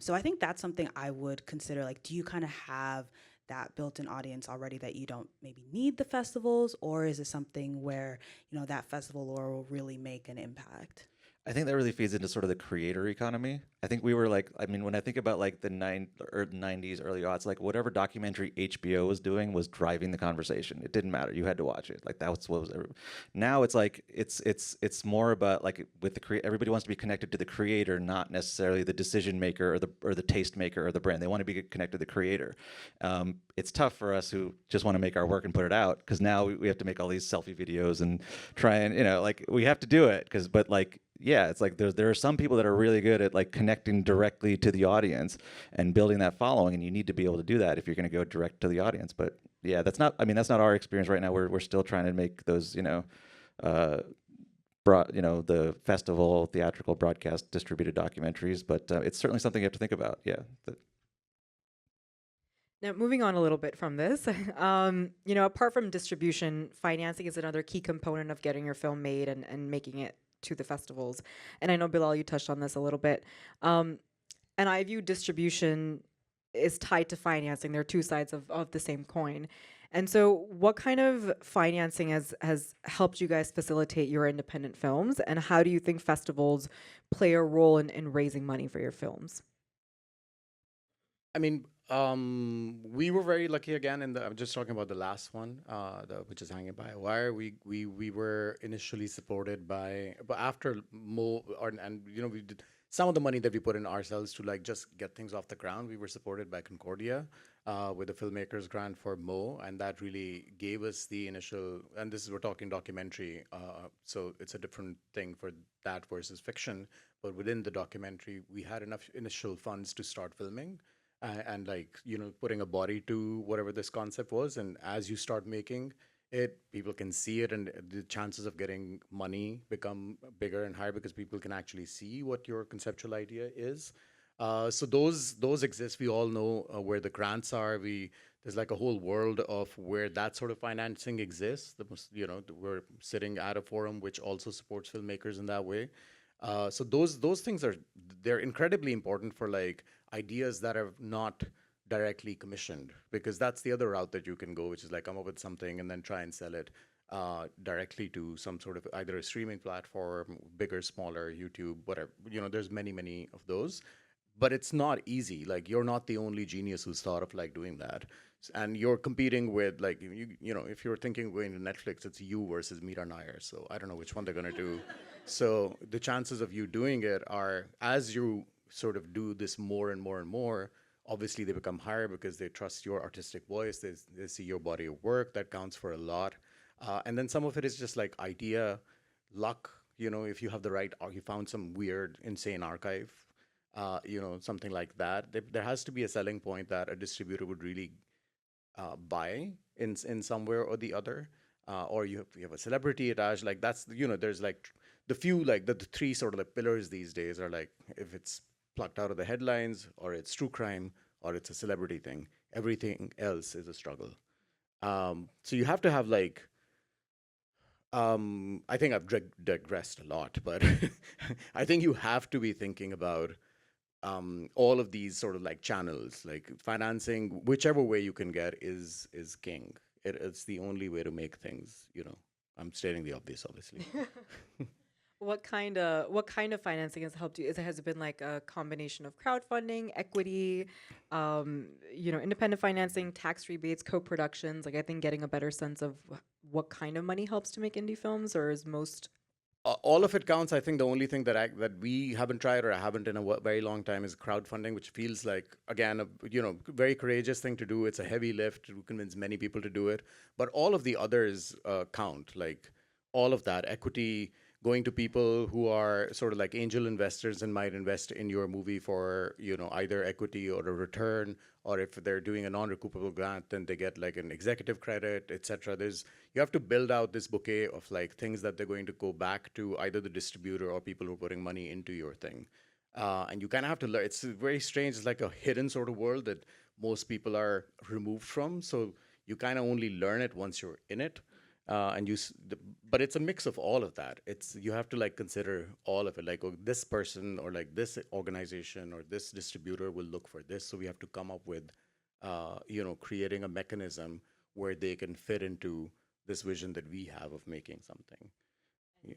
So I think that's something I would consider. Like, do you kind of have that built-in audience already that you don't maybe need the festivals, or is it something where that festival lore will really make an impact? I think that really feeds into sort of the creator economy. I think we were like, I mean, when I think about like the 90s, early aughts, like whatever documentary HBO was doing was driving the conversation. It didn't matter. You had to watch it. Like that was what was. Now it's like it's more about like with the everybody wants to be connected to the creator, not necessarily the decision maker or the taste maker or the brand. They want to be connected to the creator. It's tough for us who just want to make our work and put it out, because now we have to make all these selfie videos and try and like we have to do it but like. Yeah, it's like there are some people that are really good at like connecting directly to the audience and building that following, and you need to be able to do that if you're going to go direct to the audience. But yeah, that's not our experience right now. We're still trying to make those the festival theatrical broadcast distributed documentaries, but it's certainly something you have to think about. Yeah. Now, moving on a little bit from this, apart from distribution, financing is another key component of getting your film made and making it to the festivals. And I know, Bilal, you touched on this a little bit. And I view distribution is tied to financing. They're two sides of the same coin. And so what kind of financing has helped you guys facilitate your independent films? And how do you think festivals play a role in raising money for your films? I mean, we were very lucky again I'm just talking about the last one, which is Hanging by a Wire. We were initially supported but after we did some of the money that we put in ourselves to like just get things off the ground. We were supported by Concordia with the filmmakers grant for Mo, and that really gave us the initial. And we're talking documentary, so it's a different thing for that versus fiction. But within the documentary, we had enough initial funds to start filming. And like putting a body to whatever this concept was, and as you start making it, people can see it, and the chances of getting money become bigger and higher because people can actually see what your conceptual idea is. So those exist. We all know where the grants are. There's like a whole world of where that sort of financing exists. We're sitting at a forum which also supports filmmakers in that way. So those things they're incredibly important for like ideas that are not directly commissioned, because that's the other route that you can go, which is like come up with something and then try and sell it directly to some sort of either a streaming platform, bigger, smaller, YouTube, whatever. There's many of those, but it's not easy. Like you're not the only genius who's thought of like doing that. And you're competing with like if you're thinking going to Netflix, it's you versus Meera Nair. So I don't know which one they're gonna do. So the chances of you doing it are, as you sort of do this more and more and more, obviously they become higher because they trust your artistic voice. They see your body of work. That counts for a lot. And then some of it is just like idea, luck. You know, if you have the right, or you found some weird, insane archive, you know, something like that. There has to be a selling point that a distributor would really buy in somewhere or the other, or you have a celebrity attached. Like that's, you know, there's like the few, like the three sort of like pillars these days are like, if it's plucked out of the headlines, or it's true crime, or it's a celebrity thing. Everything else is a struggle. So you have to have like, I think I've digressed a lot, but I think you have to be thinking about all of these sort of like channels, like financing, whichever way you can get is king. It's the only way to make things. You know, I'm stating the obvious, obviously. What kind of financing has helped you? Has it been like a combination of crowdfunding, equity, independent financing, tax rebates, co-productions? Like I think getting a better sense of what kind of money helps to make indie films, or is most All of it counts. I think the only thing that we haven't tried, or I haven't in a very long time, is crowdfunding, which feels like, again, a very courageous thing to do. It's a heavy lift to convince many people to do it, but all of the others count. Like all of that equity, going to people who are sort of like angel investors and might invest in your movie for either equity or a return, or if they're doing a non-recoupable grant, then they get like an executive credit, etc. You have to build out this bouquet of like things that they're going to go back to either the distributor or people who are putting money into your thing. And you kind of have to learn. It's very strange. It's like a hidden sort of world that most people are removed from. So you kind of only learn it once you're in it. But it's a mix of all of that. You have to like consider all of it. Like, oh, this person or like this organization or this distributor will look for this. So we have to come up with, creating a mechanism where they can fit into this vision that we have of making something. Yeah.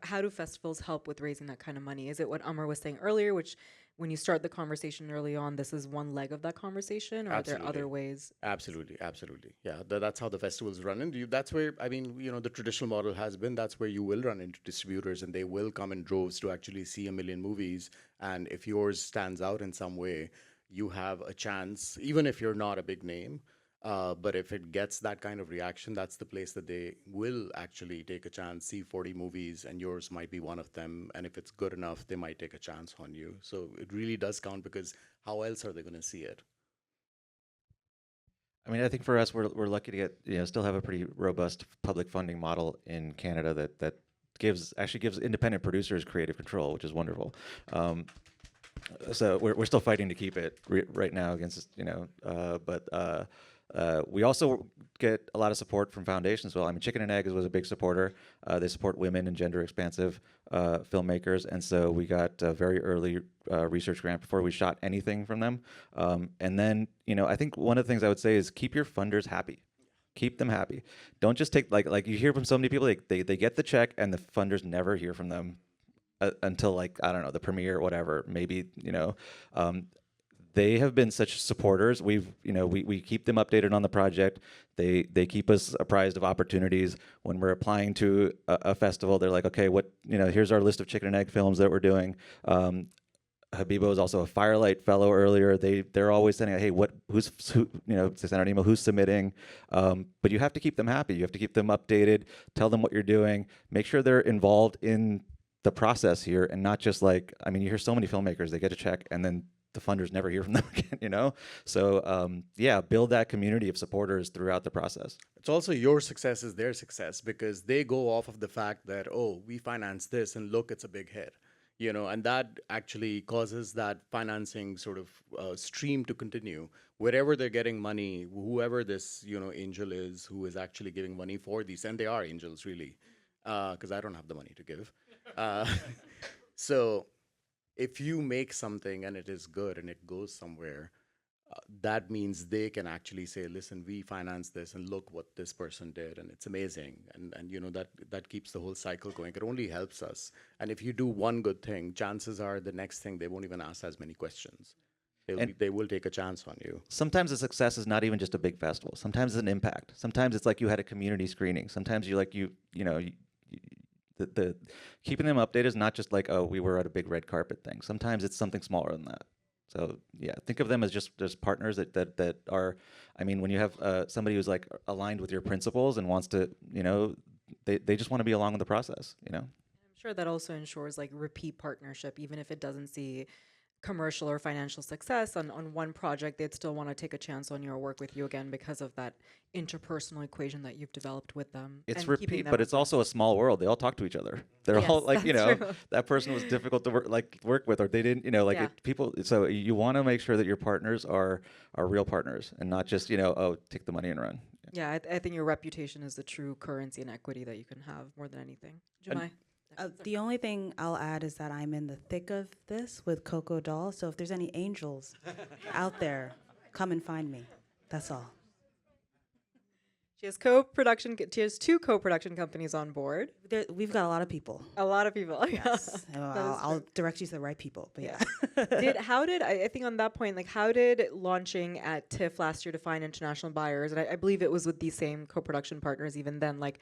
how do festivals help with raising that kind of money? Is it what Amar was saying earlier, which when you start the conversation early on, this is one leg of that conversation, or are there Absolutely. other ways? Absolutely, absolutely. Yeah, that's how the festivals run. And that's where, I mean, the traditional model has been, that's where you will run into distributors and they will come in droves to actually see a million movies. And if yours stands out in some way, you have a chance, even if you're not a big name. But if it gets that kind of reaction, that's the place that they will actually take a chance, see 40 movies, and yours might be one of them. And if it's good enough, they might take a chance on you. So it really does count, because how else are they going to see it? I mean, I think for us, we're lucky to get still have a pretty robust public funding model in Canada that actually gives independent producers creative control, which is wonderful. So we're still fighting to keep it right now against but we also get a lot of support from foundations as well. I mean, Chicken and Egg was a big supporter. They support women and gender expansive filmmakers, and so we got a very early research grant before we shot anything from them. And then I think one of the things I would say is keep your funders happy. Keep them happy. Don't just take like you hear from so many people, they get the check and the funders never hear from them until like, I don't know, the premiere or whatever. Maybe they have been such supporters. We keep them updated on the project. They keep us apprised of opportunities. When we're applying to a festival, they're like, okay, here's our list of Chicken and Egg films that we're doing. Habiba was also a Firelight Fellow earlier. They're always sending, hey, they send out an email, who's submitting. But you have to keep them happy. You have to keep them updated. Tell them what you're doing. Make sure they're involved in the process here, and not just like, I mean, you hear so many filmmakers, they get a check and then the funders never hear from them again, So build that community of supporters throughout the process. It's also your success is their success, because they go off of the fact that, oh, we finance this and look, it's a big hit, and that actually causes that financing sort of stream to continue. Wherever they're getting money, whoever this, angel is who is actually giving money for these, and they are angels really, because I don't have the money to give. Uh, so if you make something and it is good and it goes somewhere, that means they can actually say, listen, we financed this and look what this person did, and it's amazing. And that keeps the whole cycle going. It only helps us. And if you do one good thing, chances are the next thing they won't even ask as many questions. They will take a chance on you. Sometimes the success is not even just a big festival. Sometimes it's an impact. Sometimes it's like you had a community screening. Sometimes the keeping them updated is not just like, oh, we were at a big red carpet thing. Sometimes it's something smaller than that. So yeah, think of them as just partners that are. I mean, when you have somebody who's like aligned with your principles and wants to, they just want to be along with the process. I'm sure that also ensures like repeat partnership, even if it doesn't see commercial or financial success on one project, they'd still want to take a chance on your work with you again because of that interpersonal equation that you've developed with them. It's and keeping repeat, them but it's abreast. also a small world. They all talk to each other. They're all Yes, like, that's true. that person was difficult to work with, or they didn't, like Yeah. people. So you want to make sure that your partners are real partners and not just, oh, take the money and run. Yeah, I think your reputation is the true currency and equity that you can have more than anything. Jemai? The only thing I'll add is that I'm in the thick of this with Coco Doll. So if there's any angels out there, come and find me. That's all. She has she has 2 co-production companies on board. We've got a lot of people. A lot of people. Yes. That is I'll true. direct you to the right people. But yeah. I think on that point, like how did launching at TIFF last year to find international buyers, and I believe it was with these same co-production partners even then, like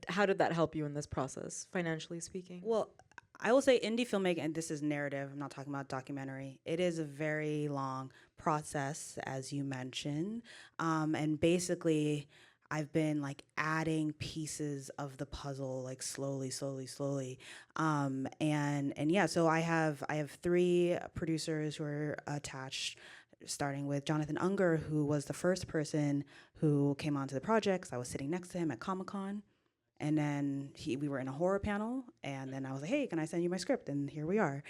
how did that help you in this process, financially speaking? Well, I will say indie filmmaking, and this is narrative, I'm not talking about documentary. It is a very long process, as you mentioned. And basically, I've been like adding pieces of the puzzle, like slowly, slowly, slowly. And yeah, so I have 3 producers who are attached, starting with Jonathan Unger, who was the first person who came onto the project 'cause I was sitting next to him at Comic-Con. And then we were in a horror panel, and then I was like, "Hey, can I send you my script?" And here we are.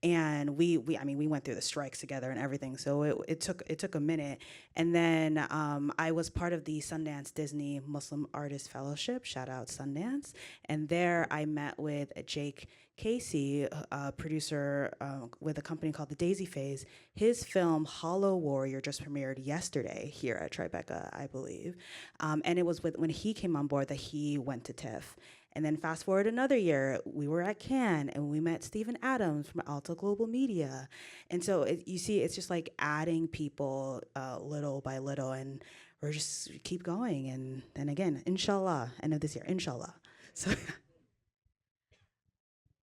And we went through the strikes together and everything, so it took a minute. And then I was part of the Sundance Disney Muslim Artist Fellowship. Shout out Sundance. And there I met with Jake Casey, a producer with a company called The Daisy Phase. His film Hollow Warrior just premiered yesterday here at Tribeca, I believe. And it was when he came on board that he went to TIFF. And then fast forward another year, we were at Cannes and we met Stephen Adams from Alta Global Media. And so you see, it's just like adding people little by little, and we're just keep going. And then again, inshallah, end of this year, inshallah. So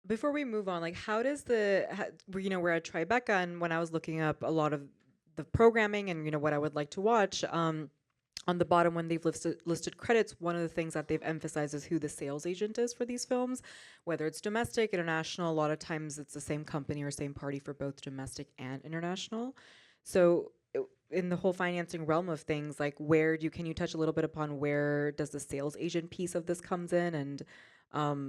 Before we move on, like how does we're at Tribeca, and when I was looking up a lot of the programming and what I would like to watch, on the bottom when they've listed credits, one of the things that they've emphasized is who the sales agent is for these films, whether it's domestic, international. A lot of times it's the same company or same party for both domestic and international. So in the whole financing realm of things, like can you touch a little bit upon where does the sales agent piece of this comes in? And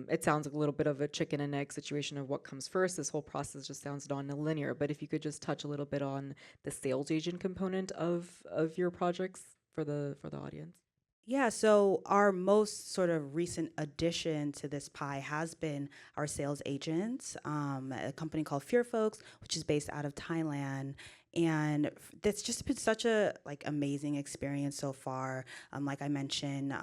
it sounds like a little bit of a chicken and egg situation of what comes first. This whole process just sounds non-linear, but if you could just touch a little bit on the sales agent component of your projects for the audience. yeah, so our most sort of recent addition to this pie has been our sales agents, a company called Fear Folks, which is based out of Thailand. And that's just been such a amazing experience so far. Like I mentioned,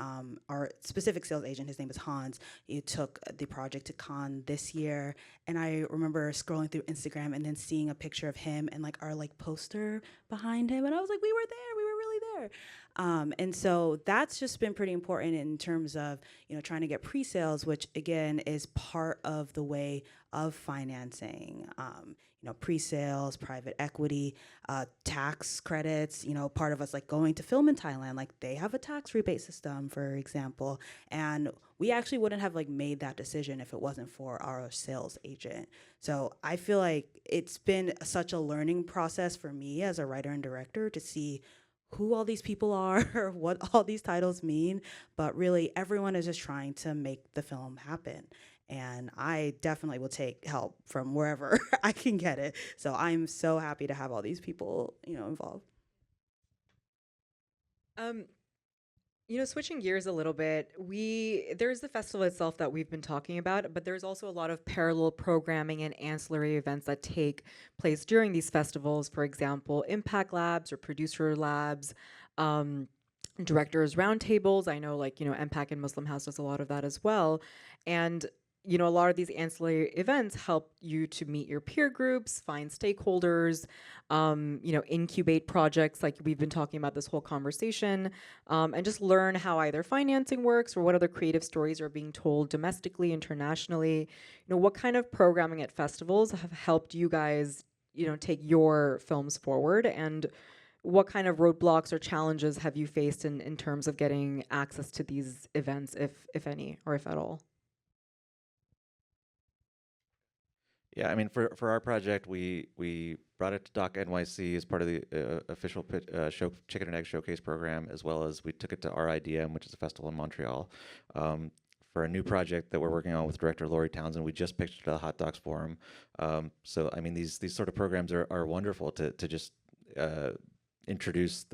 our specific sales agent, his name is Hans. He took the project to Cannes this year, and I remember scrolling through Instagram and then seeing a picture of him and our poster behind him, and I was like, we were there, we were really there. And so that's just been pretty important in terms of trying to get pre-sales, which again is part of the way of financing. Pre-sales, private equity, tax credits. Part of us going to film in Thailand, they have a tax rebate system, for example, and we actually wouldn't have made that decision if it wasn't for our sales agent. So I feel like it's been such a learning process for me as a writer and director to see who all these people are, what all these titles mean, but really everyone is just trying to make the film happen. And I definitely will take help from wherever I can get it. So I'm so happy to have all these people, involved. Switching gears a little bit, there's the festival itself that we've been talking about, but there's also a lot of parallel programming and ancillary events that take place during these festivals. For example, impact labs or producer labs, directors roundtables. I know MPAC and Muslim House does a lot of that as well. And a lot of these ancillary events help you to meet your peer groups, find stakeholders, incubate projects like we've been talking about this whole conversation, and just learn how either financing works or what other creative stories are being told domestically, internationally. What kind of programming at festivals have helped you guys take your films forward? And what kind of roadblocks or challenges have you faced in terms of getting access to these events, if any, or if at all? Yeah, I mean, for our project, we brought it to Doc NYC as part of the official Chicken and Egg Showcase program, as well as we took it to RIDM, which is a festival in Montreal, for a new project that we're working on with director Laurie Townsend. We just pitched it to the Hot Docs Forum. So I mean, these sort of programs are wonderful to just introduce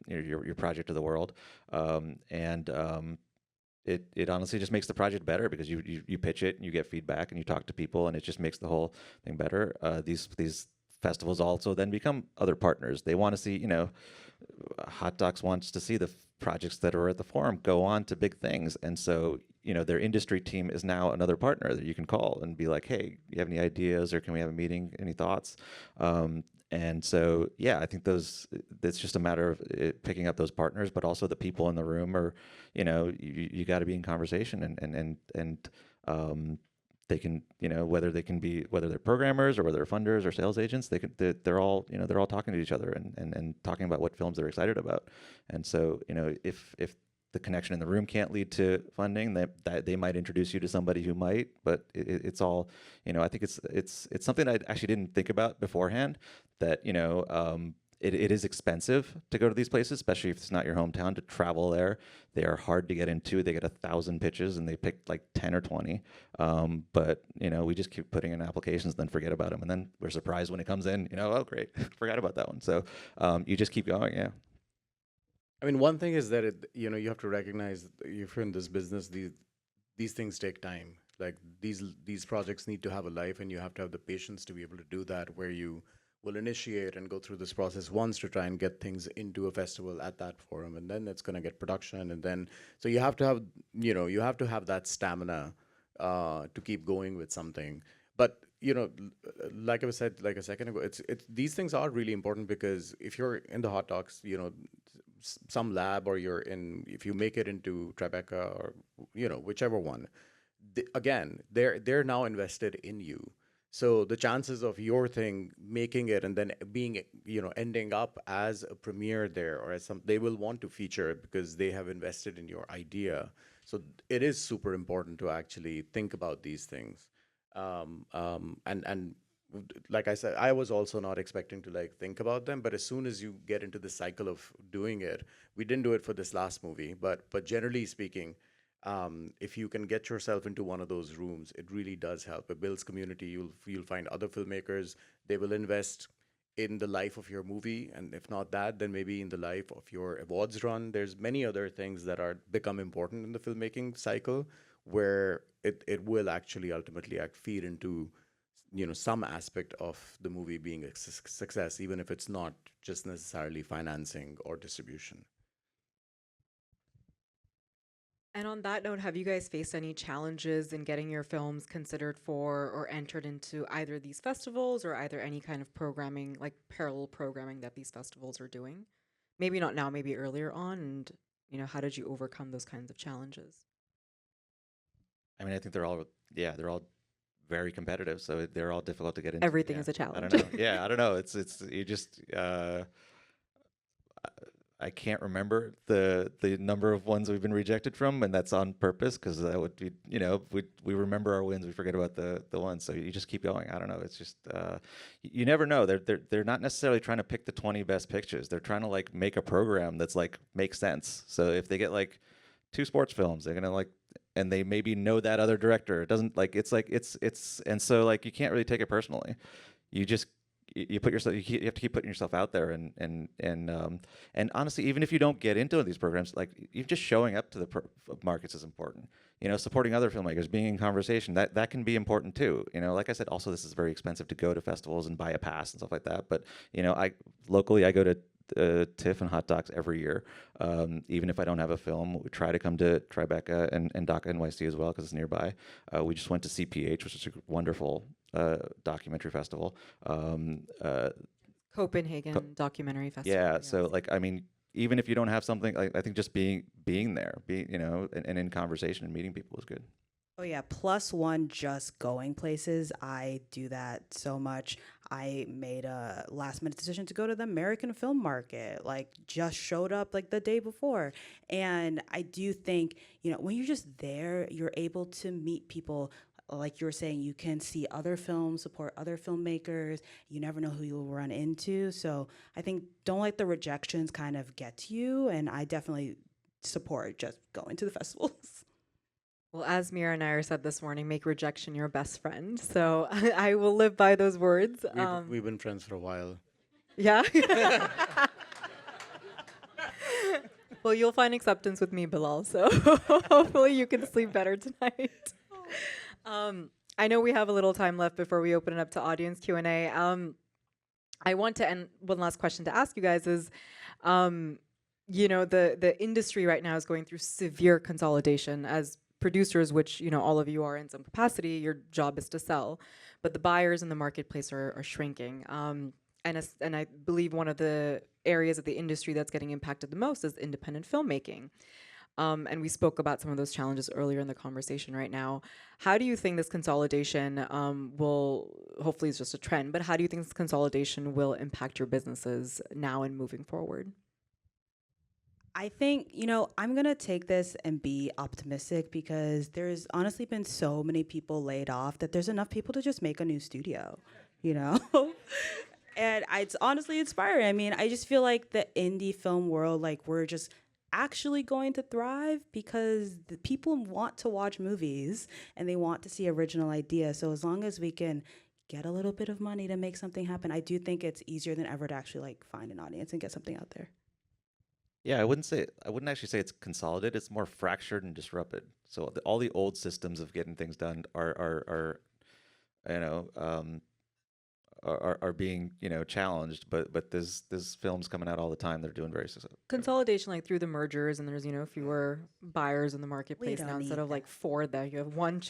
your project to the world, and it honestly just makes the project better because you pitch it and you get feedback and you talk to people and it just makes the whole thing better. These festivals also then become other partners. They want to see, Hot Docs wants to see the projects that are at the forum go on to big things, and so their industry team is now another partner that you can call and be like, hey, you have any ideas, or can we have a meeting? Any thoughts? And so, yeah, I think it's just a matter of picking up those partners, but also the people in the room are, you got to be in conversation and they can, whether they're programmers or whether they're funders or sales agents, they're all talking to each other and talking about what films they're excited about. And so, if the connection in the room can't lead to funding, that they might introduce you to somebody who might, but it's all, I think it's something I actually didn't think about beforehand, that, it is expensive to go to these places, especially if it's not your hometown, to travel there. They are hard to get into. They get 1,000 pitches and they pick like 10 or 20. But, we just keep putting in applications, then forget about them. And then we're surprised when it comes in, oh, great, forgot about that one. So you just keep going, yeah. I mean, one thing is that you have to recognize that if you're in this business, these things take time. Like these projects need to have a life, and you have to have the patience to be able to do that. Where you will initiate and go through this process once to try and get things into a festival at that forum, and then it's going to get production, and then so you have to have that stamina to keep going with something. But like I said like a second ago, it's these things are really important because if you're in the Hot Docs, some lab, or if you make it into Tribeca, or whichever one, again, they're now invested in you. So the chances of your thing making it and then being ending up as a premiere there, or as they will want to feature it because they have invested in your idea. So it is super important to actually think about these things. And like I said, I was also not expecting to like think about them, but as soon as you get into the cycle of doing it, we didn't do it for this last movie, but generally speaking, if you can get yourself into one of those rooms, it really does help. It builds community. You'll find other filmmakers. They will invest in the life of your movie, and if not that, then maybe in the life of your awards run. There's many other things that are become important in the filmmaking cycle, where it will actually ultimately feed into some aspect of the movie being a success, even if it's not just necessarily financing or distribution. And on that note, have you guys faced any challenges in getting your films considered for or entered into either these festivals, or either any kind of programming, like parallel programming that these festivals are doing? Maybe not now, maybe earlier on. And, how did you overcome those kinds of challenges? I mean, I think they're all very competitive, so they're all difficult to get into. Everything Yeah. is a challenge. I don't know. Yeah, I don't know. It's you just I can't remember the number of ones we've been rejected from, and that's on purpose because that would be, we remember our wins, we forget about the ones. So you just keep going. I don't know. It's just you never know. They're not necessarily trying to pick the 20 best pictures. They're trying to like make a program that's like makes sense. So if they get like 2 sports films, they're gonna like, and they maybe know that other director. It doesn't like it's and so like you can't really take it personally. You just you put yourself you have to keep putting yourself out there, and honestly, even if you don't get into these programs, like even just showing up to the markets is important. Supporting other filmmakers, being in conversation, that can be important too. Like I said, also this is very expensive to go to festivals and buy a pass and stuff like that. But I locally I go to TIFF and Hot Docs every year. Even if I don't have a film, we try to come to Tribeca and DACA NYC as well because it's nearby. We just went to CPH, which is a wonderful documentary festival. Copenhagen Documentary Festival. Yeah, yes. so like I mean, even if you don't have something, like I think just being there, and in conversation and meeting people is good. Oh yeah, plus one just going places. I do that so much. I made a last minute decision to go to the American film market, like just showed up like the day before. And I do think, when you're just there, you're able to meet people. Like you were saying, you can see other films, support other filmmakers. You never know who you'll run into. So I think don't let the rejections kind of get to you. And I definitely support just going to the festivals. Well, as Mira and I said this morning, make rejection your best friend. So I will live by those words. We've been friends for a while. Yeah. Well, you'll find acceptance with me, Bilal. So hopefully you can sleep better tonight. I know we have a little time left before we open it up to audience Q&A. I want to end one last question to ask you guys is, the industry right now is going through severe consolidation. As producers, which all of you are in some capacity, your job is to sell, but the buyers in the marketplace are shrinking. And I believe one of the areas of the industry that's getting impacted the most is independent filmmaking. And we spoke about some of those challenges earlier in the conversation right now. How do you think this consolidation will, hopefully it's just a trend, but how do you think this consolidation will impact your businesses now and moving forward? I think, I'm going to take this and be optimistic because there's honestly been so many people laid off that there's enough people to just make a new studio, you know? And it's honestly inspiring. I mean, I just feel like the indie film world, like we're just actually going to thrive because the people want to watch movies and they want to see original ideas. So as long as we can get a little bit of money to make something happen, I do think it's easier than ever to actually like find an audience and get something out there. Yeah, I wouldn't actually say it's consolidated. It's more fractured and disrupted. So all the old systems of getting things done are you know are being challenged. But there's films coming out all the time. They're doing very successful. Consolidation, like through the mergers, and there's fewer buyers in the marketplace don't now instead need of like that. four. There you have one.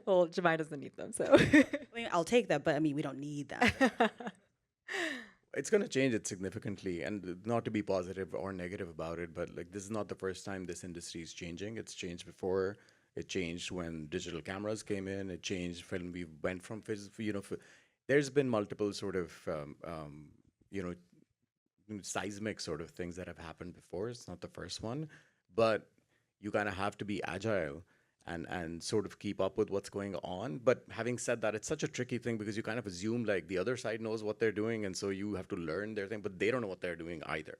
Well, Jemai doesn't need them, so. I mean, I'll take that, but I mean, we don't need that. It's going to change it significantly, and not to be positive or negative about it, but like this is not the first time this industry is changing. It's changed before. It changed when digital cameras came in. It changed when we went from there's been multiple sort of you know seismic sort of things that have happened before. It's not the first one, but you kind of have to be agile and sort of keep up with what's going on. But having said that, it's such a tricky thing because you kind of assume like the other side knows what they're doing, and so you have to learn their thing, but they don't know what they're doing either.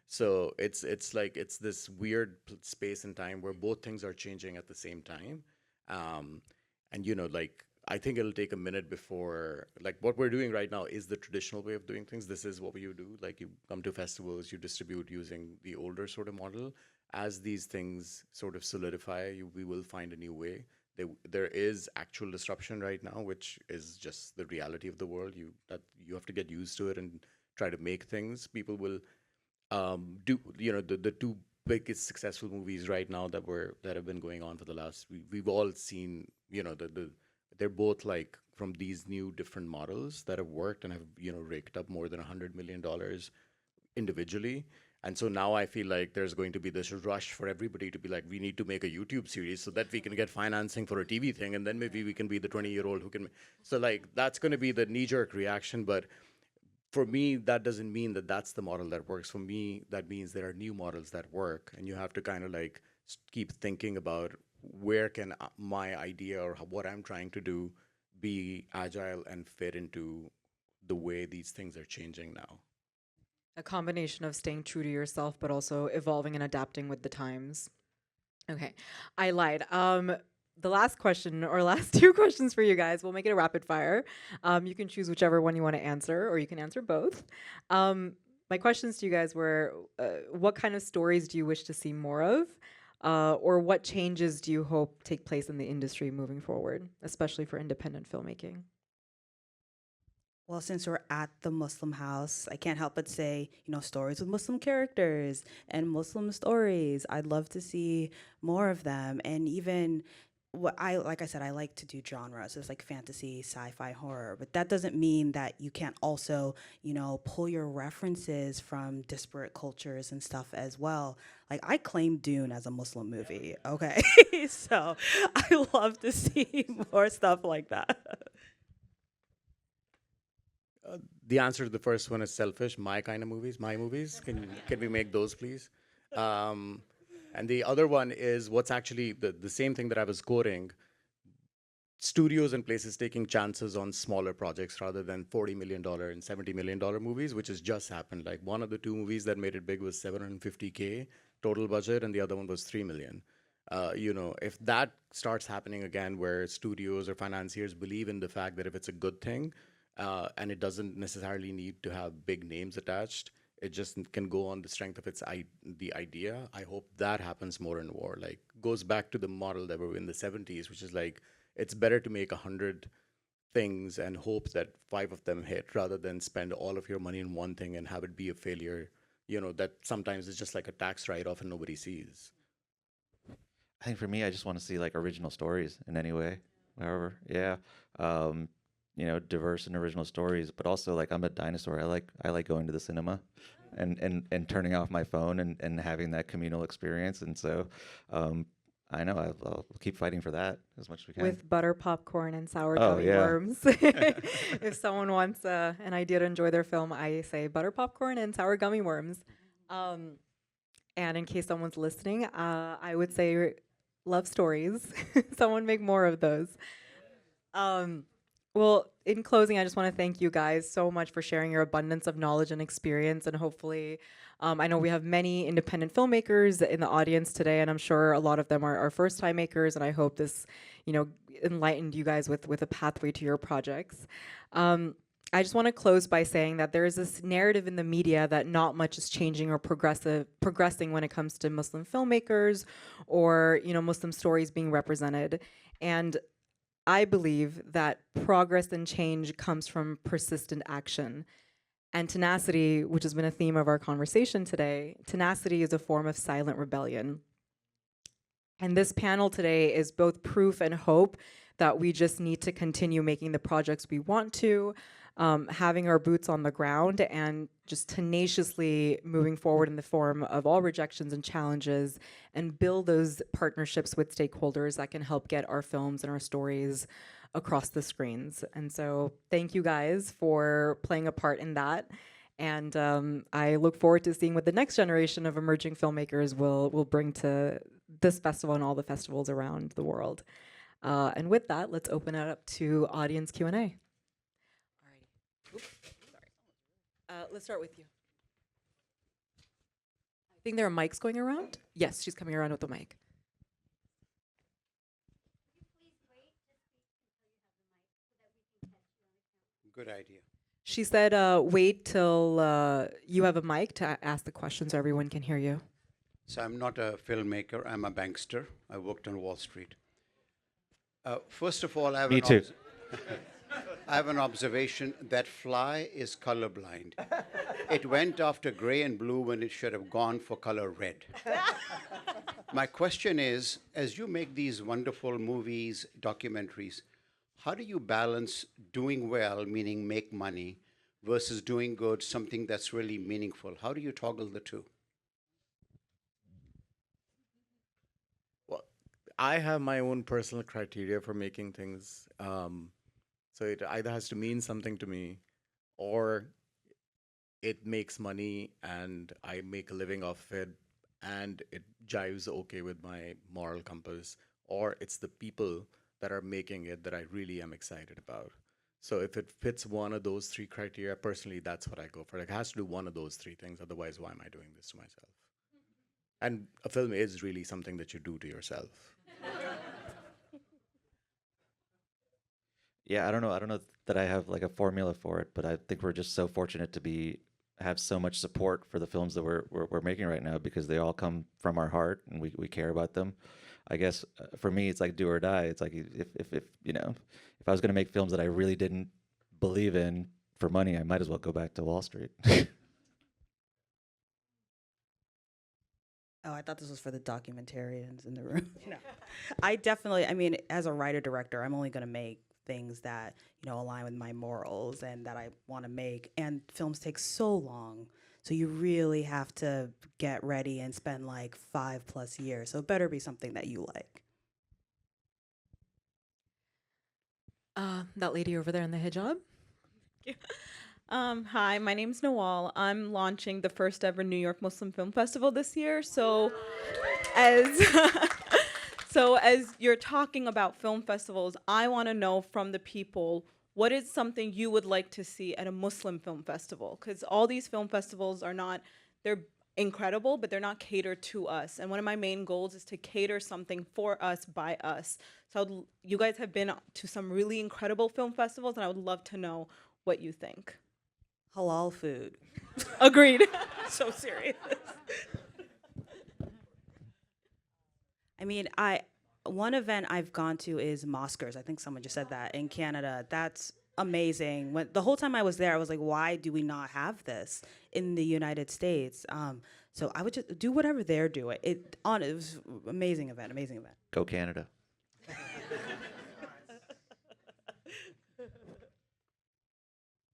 So it's like it's this weird space and time where both things are changing at the same time. And like I think it'll take a minute before like what we're doing right now is the traditional way of doing things. This is what you do. Like you come to festivals, you distribute using the older sort of model. As these things sort of solidify, we will find a new way. There is actual disruption right now, which is just the reality of the world. You have to get used to it and try to make things. People will do the two biggest successful movies right now that have been going on for the last we've all seen they're both like from these new different models that have worked and have raked up more than $100 million individually. And so now I feel like there's going to be this rush for everybody to be like, we need to make a YouTube series so that we can get financing for a TV thing, and then maybe we can be the 20-year-old who can. So like that's going to be the knee-jerk reaction, but for me, that doesn't mean that that's the model that works. For me, that means there are new models that work, and you have to kind of like keep thinking about where can my idea or what I'm trying to do be agile and fit into the way these things are changing now. A combination of staying true to yourself, but also evolving and adapting with the times. Okay, I lied. The last question or last two questions for you guys. We'll make it a rapid fire. You can choose whichever one you want to answer, or you can answer both. My questions to you guys were: what kind of stories do you wish to see more of, or what changes do you hope take place in the industry moving forward, especially for independent filmmaking? Well, since we're at the Muslim house, I can't help but say, stories with Muslim characters and Muslim stories. I'd love to see more of them. And even what I like I said, I like to do genres. It's like fantasy, sci-fi, horror, but that doesn't mean that you can't also, pull your references from disparate cultures and stuff as well. Like I claim Dune as a Muslim movie, okay? So I love to see more stuff like that. The answer to the first one is selfish. My kind of movies, my movies. Can we make those, please? Um, and the other one is what's actually the same thing that I was quoting. Studios and places taking chances on smaller projects rather than $40 million and $70 million movies, which has just happened. Like one of the two movies that made it big was 750K total budget, and the other one was 3 million. If that starts happening again, where studios or financiers believe in the fact that if it's a good thing, and it doesn't necessarily need to have big names attached, it just can go on the strength of the idea. I hope that happens more and more. Like goes back to the model that were in the 70s, which is like it's better to make 100 things and hope that 5 of them hit rather than spend all of your money in one thing and have it be a failure. That sometimes it's just like a tax write-off and nobody sees. I think for me, I just want to see like original stories in any way, however. Yeah. Um, diverse and original stories, but also like I'm a dinosaur. I like going to the cinema and turning off my phone and having that communal experience. And so I know I'll keep fighting for that as much as we can. With butter popcorn and sour Oh, gummy yeah. worms. If someone wants an idea to enjoy their film, I say butter popcorn and sour gummy worms. Um, and in case someone's listening, I would say love stories. Someone make more of those. Um, well, in closing, I just want to thank you guys so much for sharing your abundance of knowledge and experience. And hopefully, I know we have many independent filmmakers in the audience today, and I'm sure a lot of them are first-time makers. And I hope this, enlightened you guys with a pathway to your projects. I just want to close by saying that there is this narrative in the media that not much is changing or progressing when it comes to Muslim filmmakers or Muslim stories being represented. And I believe that progress and change comes from persistent action. And tenacity, which has been a theme of our conversation today, tenacity is a form of silent rebellion. And this panel today is both proof and hope that we just need to continue making the projects we want to, having our boots on the ground, and just tenaciously moving forward in the form of all rejections and challenges, and build those partnerships with stakeholders that can help get our films and our stories across the screens. And so thank you guys for playing a part in that. And I look forward to seeing what the next generation of emerging filmmakers will bring to this festival and all the festivals around the world. And with that, let's open it up to audience Q&A. Alrighty. Oops, sorry. Let's start with you. I think there are mics going around. Yes, she's coming around with the mic. Good idea. She said, wait till you have a mic to ask the questions so everyone can hear you. So I'm not a filmmaker. I'm a bankster. I worked on Wall Street. First of all, Me too. I have an observation. That fly is colorblind. It went after gray and blue when it should have gone for color red. My question is, as you make these wonderful movies, documentaries, how do you balance doing well, meaning make money, versus doing good, something that's really meaningful? How do you toggle the two? Well, I have my own personal criteria for making things. So it either has to mean something to me, or it makes money and I make a living off it, and it jives okay with my moral compass, or it's the people that are making it that I really am excited about. So if it fits one of those 3 criteria, personally, that's what I go for. Like, it has to do one of those 3 things. Otherwise, why am I doing this to myself? And a film is really something that you do to yourself. Yeah, I don't know. I don't know that I have like a formula for it, but I think we're just so fortunate to have so much support for the films that we're making right now, because they all come from our heart and we care about them. I guess for me, it's like do or die. It's like if if I was going to make films that I really didn't believe in for money, I might as well go back to Wall Street. Oh, I thought this was for the documentarians in the room. No. I mean, as a writer director, I'm only going to make things that, align with my morals and that I want to make. And films take so long. So you really have to get ready and spend like 5+ years. So it better be something that you like. That lady over there in the hijab. Hi, my name's Nawal. I'm launching the first ever New York Muslim Film Festival this year. So, as so as you're talking about film festivals, I want to know from the people, what is something you would like to see at a Muslim film festival? Because all these film festivals are not, they're incredible, but they're not catered to us. And one of my main goals is to cater something for us by us. So you guys have been to some really incredible film festivals, and I would love to know what you think. Halal food. Agreed. So serious. I mean, one event I've gone to is Moscars. I think someone just said that in Canada. That's amazing. The whole time I was there, I was like, why do we not have this in the United States? So I would just do whatever they're doing. It was amazing event. Go Canada.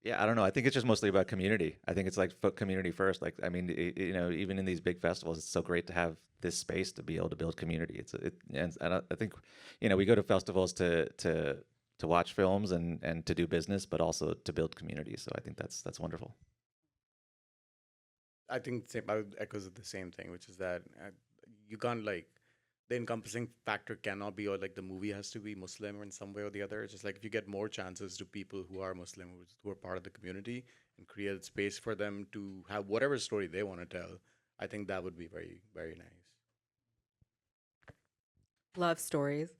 Yeah, I don't know. I think it's just mostly about community. I think it's like community first. Like, I mean, even in these big festivals, it's so great to have this space to be able to build community. And I think, we go to festivals to watch films and to do business, but also to build community. So I think that's wonderful. I think I would echo the same thing, which is that you can't the encompassing factor cannot be, or like the movie has to be Muslim or in some way or the other. It's just like if you get more chances to people who are Muslim, who are part of the community, and create space for them to have whatever story they want to tell, I think that would be very, very nice. Love stories.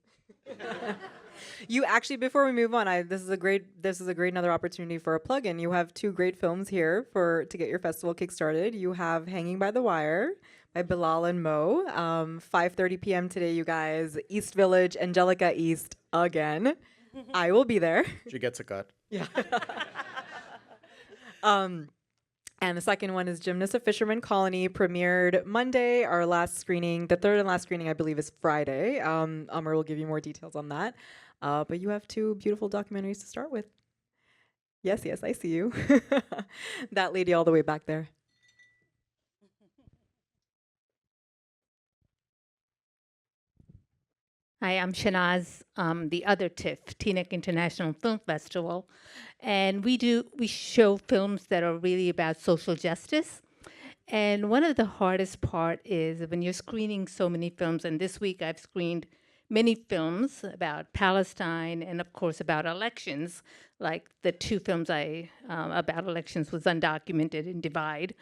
You actually, before we move on, this is a great another opportunity for a plug-in. You have two great films here to get your festival kickstarted. You have Hanging by the Wire by Bilal and Mo. 5:30 p.m. today, you guys. East Village, Angelica East again. I will be there. She gets a cut. Yeah. And the second one is Gymnast of Fisherman Colony, premiered Monday. Our last screening, the third and last screening, I believe, is Friday. Amr will give you more details on that. But you have two beautiful documentaries to start with. Yes, I see you. That lady all the way back there. Hi, I'm Shanaz, the other TIFF, Teaneck International Film Festival. And we show films that are really about social justice. And one of the hardest part is when you're screening so many films, and this week I've screened many films about Palestine and of course about elections, like the two films about elections was Undocumented and Divide.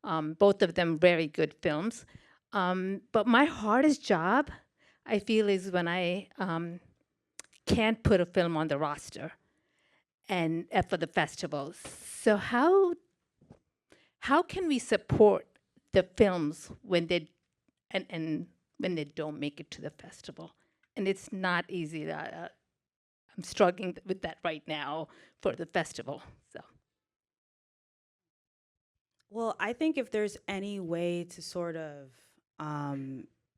Both of them very good films. But my hardest job, I feel, is when I can't put a film on the roster and for the festivals. So how can we support the films when they when they don't make it to the festival? And it's not easy. I'm struggling with that right now for the festival. So. Well, I think if there's any way to sort of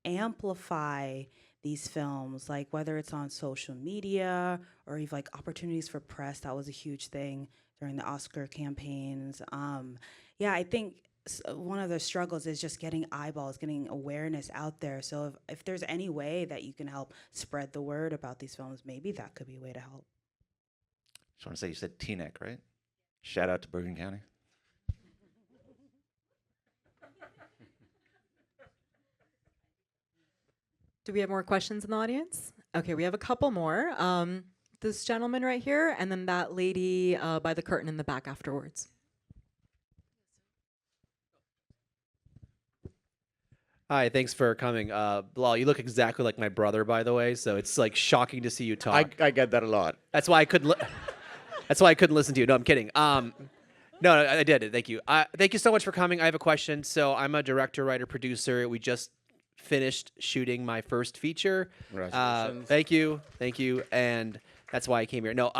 amplify these films, like whether it's on social media or even like opportunities for press, that was a huge thing during the Oscar campaigns. Yeah, I think one of the struggles is just getting eyeballs, getting awareness out there. So if there's any way that you can help spread the word about these films, maybe that could be a way to help. Just want to say, you said Teaneck, right? Shout out to Bergen County. Do we have more questions in the audience? Okay, we have a couple more. This gentleman right here, and then that lady by the curtain in the back afterwards. Hi, thanks for coming. Bilal, you look exactly like my brother, by the way, so it's like shocking to see you talk. I get that a lot. That's why I couldn't. That's why I couldn't listen to you. No, I'm kidding. No, I did. Thank you. Thank you so much for coming. I have a question. So I'm a director, writer, producer. We just finished shooting my first feature. Congratulations. Thank you, and that's why I came here. No,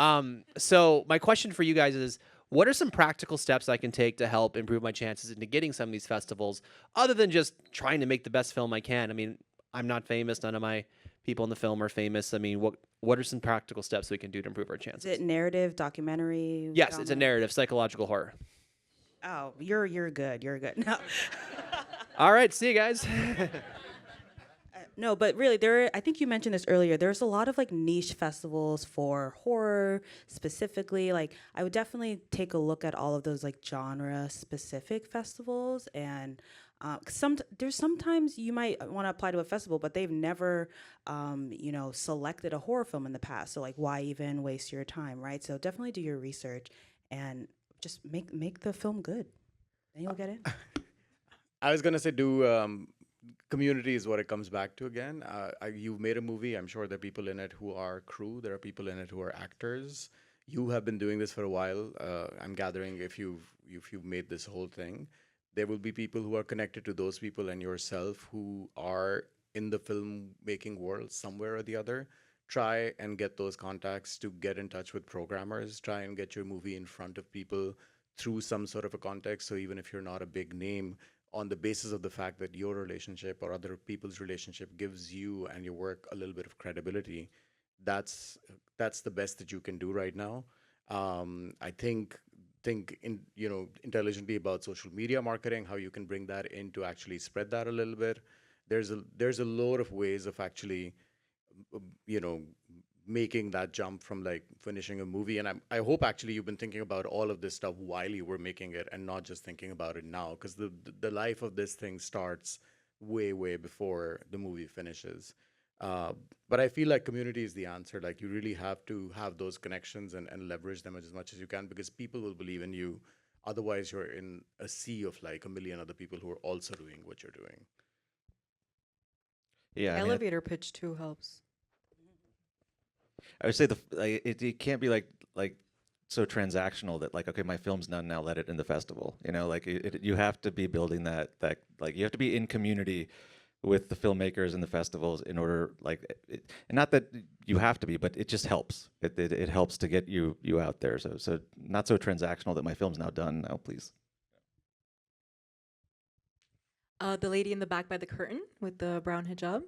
so my question for you guys is, what are some practical steps I can take to help improve my chances into getting some of these festivals, other than just trying to make the best film I can? I mean, I'm not famous. None of my people in the film are famous. I mean, what are some practical steps we can do to improve our Is chances? it narrative, documentary? Yes, it's a drama? narrative, psychological horror. Oh, you're good. You're good. No. All right, see you guys. No, but really, I think you mentioned this earlier. There's a lot of like niche festivals for horror specifically. Like, I would definitely take a look at all of those like genre specific festivals. And there's sometimes you might want to apply to a festival, but they've never, selected a horror film in the past. So like, why even waste your time, right? So definitely do your research and just make the film good. Then you'll get in. I was gonna say, do community is what it comes back to again. You've made a movie. I'm sure there are people in it who are crew. There are people in it who are actors. You have been doing this for a while. I'm gathering if you've made this whole thing, there will be people who are connected to those people and yourself who are in the filmmaking world somewhere or the other. Try and get those contacts to get in touch with programmers. Try and get your movie in front of people through some sort of a context. So even if you're not a big name, on the basis of the fact that your relationship or other people's relationship gives you and your work a little bit of credibility, that's the best that you can do right now. I think intelligently about social media marketing, how you can bring that in to actually spread that a little bit. There's a lot of ways of actually you know making that jump from like finishing a movie. And I hope actually you've been thinking about all of this stuff while you were making it and not just thinking about it now, because the life of this thing starts way before the movie finishes. uh, but I feel like community is the answer. Like, you really have to have those connections and leverage them as much as you can, because people will believe in you. Otherwise you're in a sea of like a million other people who are also doing what you're doing. Yeah, I mean, Elevator pitch too helps. I would say it can't be like so transactional that like, okay, my film's done now, let it in the festival. You know, like you have to be building that like you have to be in community with the filmmakers and the festivals in order, like, and not that you have to be, but it just helps. It helps to get you out there. So not so transactional that my film's now done. No, please. The lady in the back by the curtain with the brown hijab.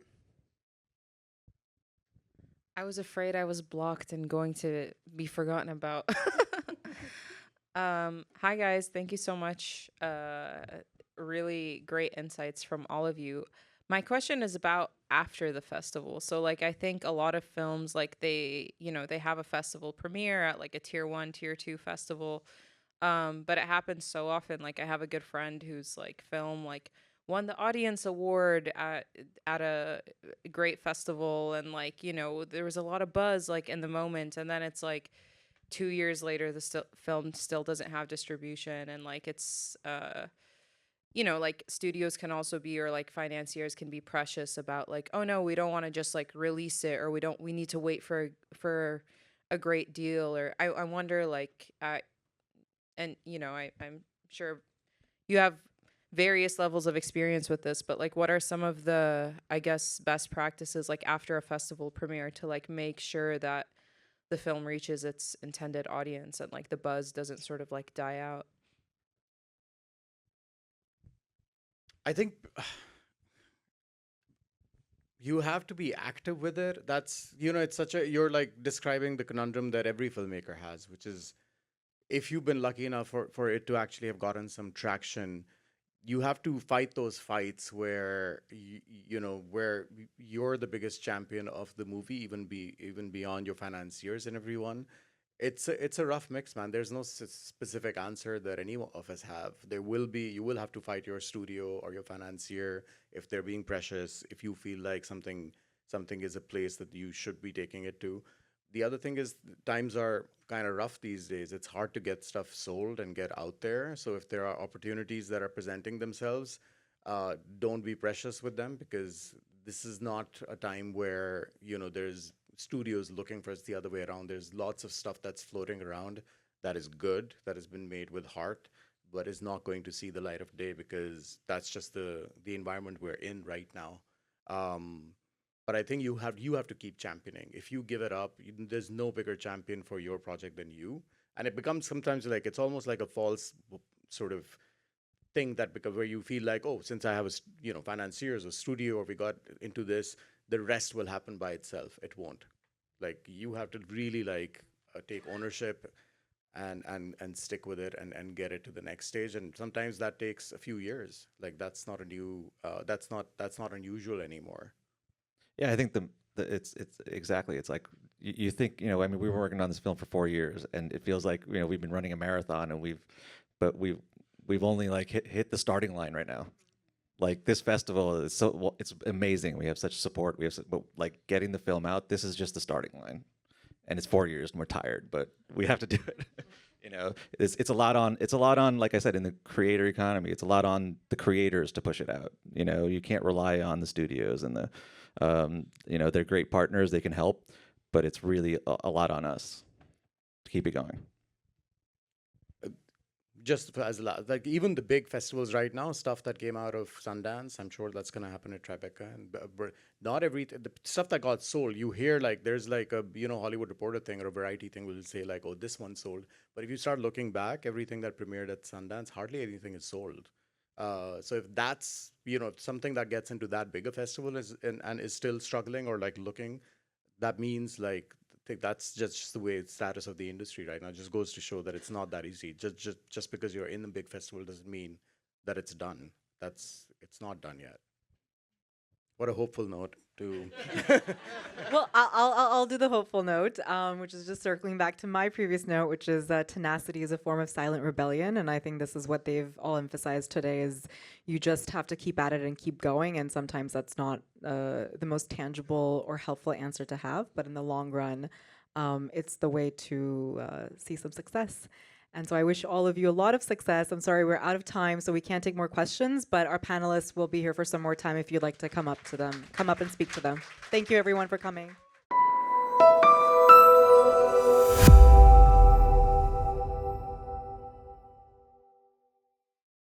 I was afraid I was blocked and going to be forgotten about. Hi guys, thank you so much. Really great insights from all of you. My question is about after the festival. So like, I think a lot of films, like, they have a festival premiere at like a tier 1, tier 2 festival. But it happens so often. Like, I have a good friend whose like film like won the audience award at a great festival, and like, there was a lot of buzz like in the moment, and then it's like 2 years later the film still doesn't have distribution, and like it's like studios can also be, or like financiers can be precious about like, oh no, we don't want to just like release it, or we need to wait for a great deal. Or I wonder like and I'm sure you have various levels of experience with this, but like, what are some of the, I guess, best practices like after a festival premiere to like make sure that the film reaches its intended audience and like the buzz doesn't sort of like die out? I think you have to be active with it. That's, it's you're like describing the conundrum that every filmmaker has, which is, if you've been lucky enough for it to actually have gotten some traction, you have to fight those fights where where you're the biggest champion of the movie, even beyond your financiers and everyone. It's a rough mix, man. There's no specific answer that any of us have. You will have to fight your studio or your financier if they're being precious, if you feel like something is a place that you should be taking it to. The other thing is, times are kind of rough these days. It's hard to get stuff sold and get out there. So if there are opportunities that are presenting themselves, don't be precious with them, because this is not a time where there's studios looking for us. The other way around. There's lots of stuff that's floating around that is good, that has been made with heart, but is not going to see the light of day, because that's just the environment we're in right now. But I think you have to keep championing. If you give it up, there's no bigger champion for your project than you. And it becomes sometimes like it's almost like a false sort of thing that because where you feel like, oh, since I have financiers or studio or we got into this, the rest will happen by itself. It won't. Like you have to really like take ownership and stick with it and get it to the next stage. And sometimes that takes a few years. Like that's not a new that's not unusual anymore. Yeah, I think it's exactly. It's like you think, I mean, we were working on this film for 4 years, and it feels like we've been running a marathon, and we've only like hit the starting line right now. Like this festival is it's amazing. We have such support. But like getting the film out, this is just the starting line, and it's 4 years, and we're tired, but we have to do it. It's a lot on, like I said, in the creator economy, it's a lot on the creators to push it out. You can't rely on the studios and they're great partners, they can help, but it's really a lot on us to keep it going. Just as like even the big festivals right now, stuff that came out of Sundance, I'm sure that's going to happen at Tribeca. And not everything, the stuff that got sold, you hear like there's like a Hollywood Reporter thing or a Variety thing will say like, oh, this one sold. But if you start looking back, everything that premiered at Sundance, hardly anything is sold. So if that's if something that gets into that bigger festival and is still struggling or like looking, that means like I think that's just the way it's status of the industry right now. It just goes to show that it's not that easy. Just because you're in the big festival doesn't mean that it's done. It's not done yet. What a hopeful note to. Well, I'll do the hopeful note, which is just circling back to my previous note, which is tenacity is a form of silent rebellion, and I think this is what they've all emphasized today: is you just have to keep at it and keep going, and sometimes that's not the most tangible or helpful answer to have, but in the long run, it's the way to see some success. And so I wish all of you a lot of success. I'm sorry we're out of time, so we can't take more questions, but our panelists will be here for some more time if you'd like to come up and speak to them. Thank you everyone for coming.